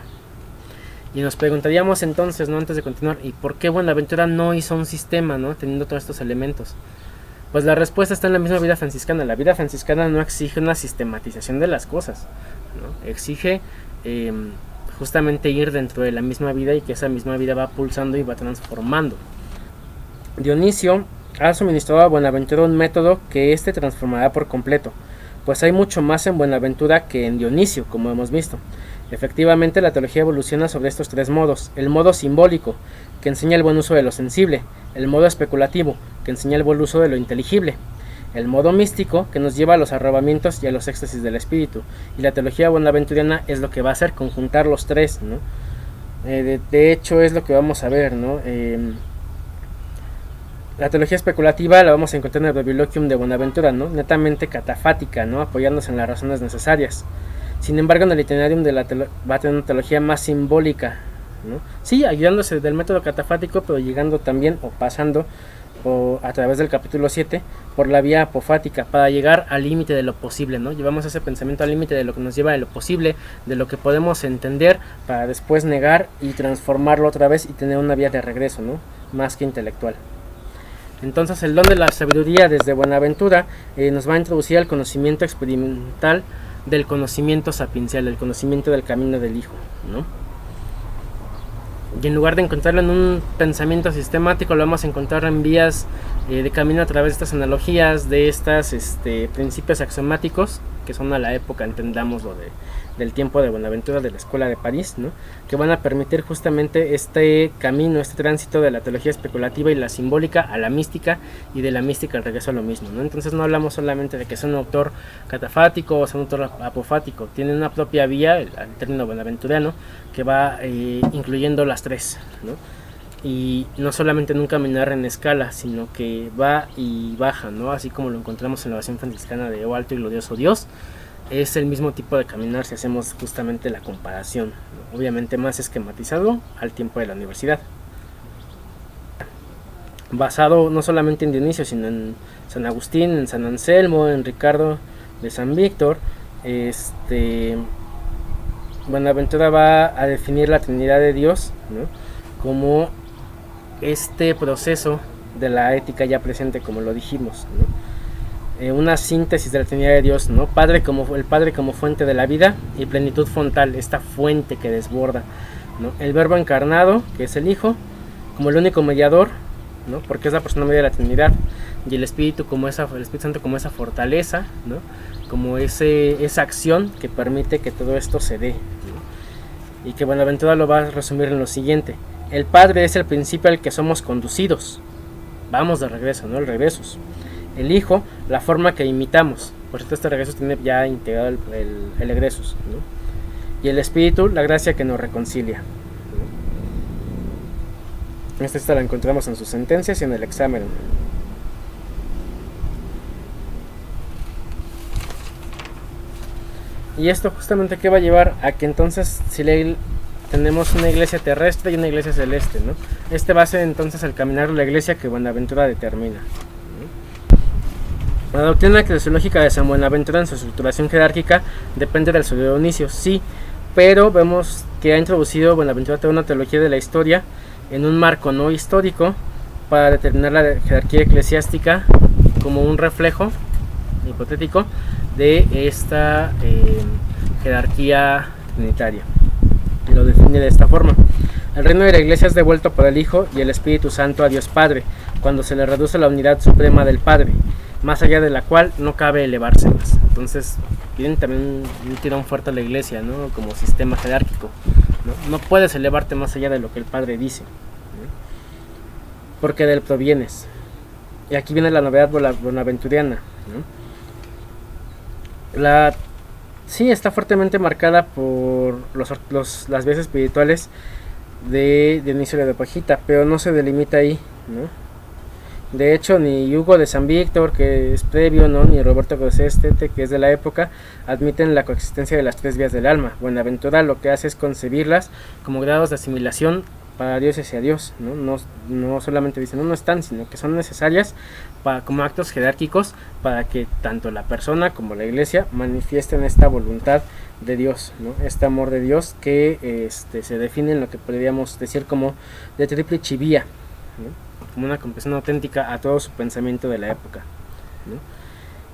Y nos preguntaríamos entonces, ¿no? Antes de continuar, ¿y por qué Buenaventura no hizo un sistema, ¿no? Teniendo todos estos elementos? Pues la respuesta está en la misma vida franciscana. La vida franciscana no exige una sistematización de las cosas, ¿no? Exige justamente ir dentro de la misma vida, y que esa misma vida va pulsando y va transformando. Dionisio ha suministrado a Buenaventura un método que éste transformará por completo, pues hay mucho más en Buenaventura que en Dionisio, como hemos visto. Efectivamente, la teología evoluciona sobre estos tres modos: el modo simbólico, que enseña el buen uso de lo sensible; el modo especulativo, que enseña el buen uso de lo inteligible; el modo místico, que nos lleva a los arrobamientos y a los éxtasis del espíritu. Y la teología buenaventuriana es lo que va a hacer, conjuntar los tres, ¿no? De hecho, es lo que vamos a ver, ¿no? La teología especulativa la vamos a encontrar en el Bibliocium de Buenaventura, ¿no? Netamente catafática, ¿no? Apoyándose en las razones necesarias. Sin embargo, en el Itinerarium va a tener una teología más simbólica, ¿no? Sí, ayudándose del método catafático, pero llegando también o pasando a través del capítulo 7 por la vía apofática, para llegar al límite de lo posible, ¿no? Llevamos ese pensamiento al límite de lo que nos lleva a lo posible, de lo que podemos entender, para después negar y transformarlo otra vez y tener una vía de regreso, ¿no? Más que intelectual. Entonces, el don de la sabiduría desde Buenaventura nos va a introducir al conocimiento experimental del conocimiento sapiencial, del conocimiento del camino del Hijo, ¿no? Y en lugar de encontrarlo en un pensamiento sistemático, lo vamos a encontrar en vías de camino a través de estas analogías, de estos principios axiomáticos, que son a la época, entendamos lo del tiempo de Buenaventura, de la escuela de París, ¿no? Que van a permitir justamente este camino, este tránsito de la teología especulativa y la simbólica a la mística, y de la mística al regreso a lo mismo, ¿no? Entonces no hablamos solamente de que sea un autor catafático o sea un autor apofático, tiene una propia vía, el término buenaventuriano, que va incluyendo las tres, ¿no? Y no solamente en un caminar en escala, sino que va y baja, ¿no? Así como lo encontramos en la oración franciscana de "Oh alto y glorioso Dios", es el mismo tipo de caminar si hacemos justamente la comparación, ¿no? Obviamente más esquematizado al tiempo de la universidad, basado no solamente en Dionisio, sino en San Agustín, en San Anselmo, en Ricardo de San Víctor. Buenaventura va a definir la Trinidad de Dios, ¿no? Como este proceso de la ética ya presente, como lo dijimos, ¿no? Una síntesis de la Trinidad de Dios, ¿no? El Padre como fuente de la vida y plenitud fontal, esta fuente que desborda, ¿no? El Verbo encarnado, que es el Hijo, como el único mediador, ¿no? Porque es la persona media de la Trinidad, y el Espíritu Santo como esa fortaleza, ¿no? Como esa acción que permite que todo esto se dé, ¿no? Y que Buenaventura lo va a resumir en lo siguiente: el Padre es el principio al que somos conducidos, vamos de regreso, ¿no? El regresos. El Hijo, la forma que imitamos, por cierto, este regreso tiene ya integrado el egresus, ¿no? Y el Espíritu, la gracia que nos reconcilia, ¿no? Esta la encontramos en sus sentencias y en el examen. Y esto justamente que va a llevar a que entonces, si tenemos una iglesia terrestre y una iglesia celeste, ¿no? Va a ser entonces el caminar de la iglesia que Buenaventura determina, ¿no? La doctrina eclesiológica de San Buenaventura en su estructuración jerárquica depende del Pseudo Dionisio, sí, pero vemos que ha introducido Buenaventura toda una teología de la historia en un marco no histórico para determinar la jerarquía eclesiástica como un reflejo hipotético de esta jerarquía trinitaria. Y lo define de esta forma: el reino de la iglesia es devuelto por el Hijo y el Espíritu Santo a Dios Padre, cuando se le reduce la unidad suprema del Padre, más allá de la cual no cabe elevarse más. Entonces tienen también un tirón fuerte a la iglesia, ¿no? Como sistema jerárquico, ¿no? No puedes elevarte más allá de lo que el Padre dice, ¿no? Porque de él provienes. Y aquí viene la novedad bonaventuriana, ¿no? Sí, está fuertemente marcada por las vías espirituales de Dionisio de Areopagita, pero no se delimita ahí, ¿no? De hecho, ni Hugo de San Víctor, que es previo, ¿no? Ni Roberto Grosseteste, que es de la época, admiten la coexistencia de las tres vías del alma. Buenaventura lo que hace es concebirlas como grados de asimilación para Dios y hacia Dios, ¿no? No solamente dicen no están, sino que son necesarias como actos jerárquicos para que tanto la persona como la iglesia manifiesten esta voluntad de Dios, ¿no? Este amor de Dios que se define en lo que podríamos decir como de triple chivía, ¿no? Como una comprensión auténtica a todo su pensamiento de la época, ¿no?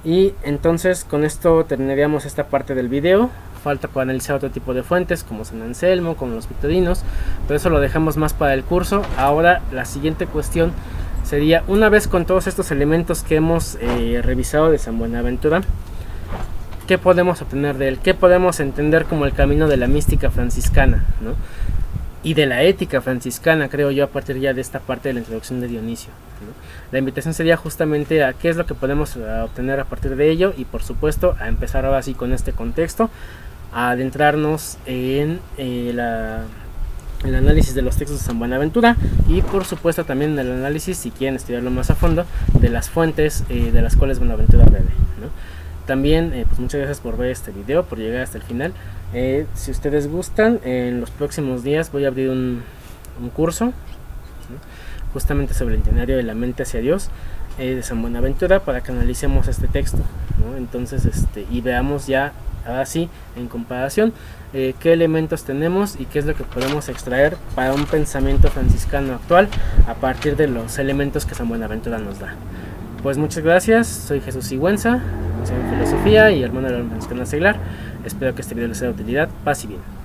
Y entonces con esto terminaríamos esta parte del video. Falta por analizar otro tipo de fuentes como San Anselmo, como los victorinos, pero eso lo dejamos más para el curso. Ahora la siguiente cuestión sería, una vez con todos estos elementos que hemos revisado de San Buenaventura, ¿qué podemos obtener de él? ¿Qué podemos entender como el camino de la mística franciscana, ¿no? Y de la ética franciscana, creo yo, a partir ya de esta parte de la introducción de Dionisio, ¿no? La invitación sería justamente a qué es lo que podemos obtener a partir de ello, y por supuesto a empezar ahora sí con este contexto, a adentrarnos en el análisis de los textos de San Buenaventura, y por supuesto también en el análisis, si quieren estudiarlo más a fondo, de las fuentes de las cuales Buenaventura bebe, ¿no? También pues muchas gracias por ver este video, por llegar hasta el final. Si ustedes gustan, en los próximos días voy a abrir un curso, ¿no? Justamente sobre el itinerario de la mente hacia Dios de San Buenaventura, para que analicemos este texto, ¿no? Entonces y veamos ya ahora sí en comparación qué elementos tenemos y qué es lo que podemos extraer para un pensamiento franciscano actual a partir de los elementos que San Buenaventura nos da. Pues muchas gracias, soy Jesús Sigüenza, soy en filosofía y hermano de la Orden Franciscana Seglar. Espero que este video les sea de utilidad. Paz y bien.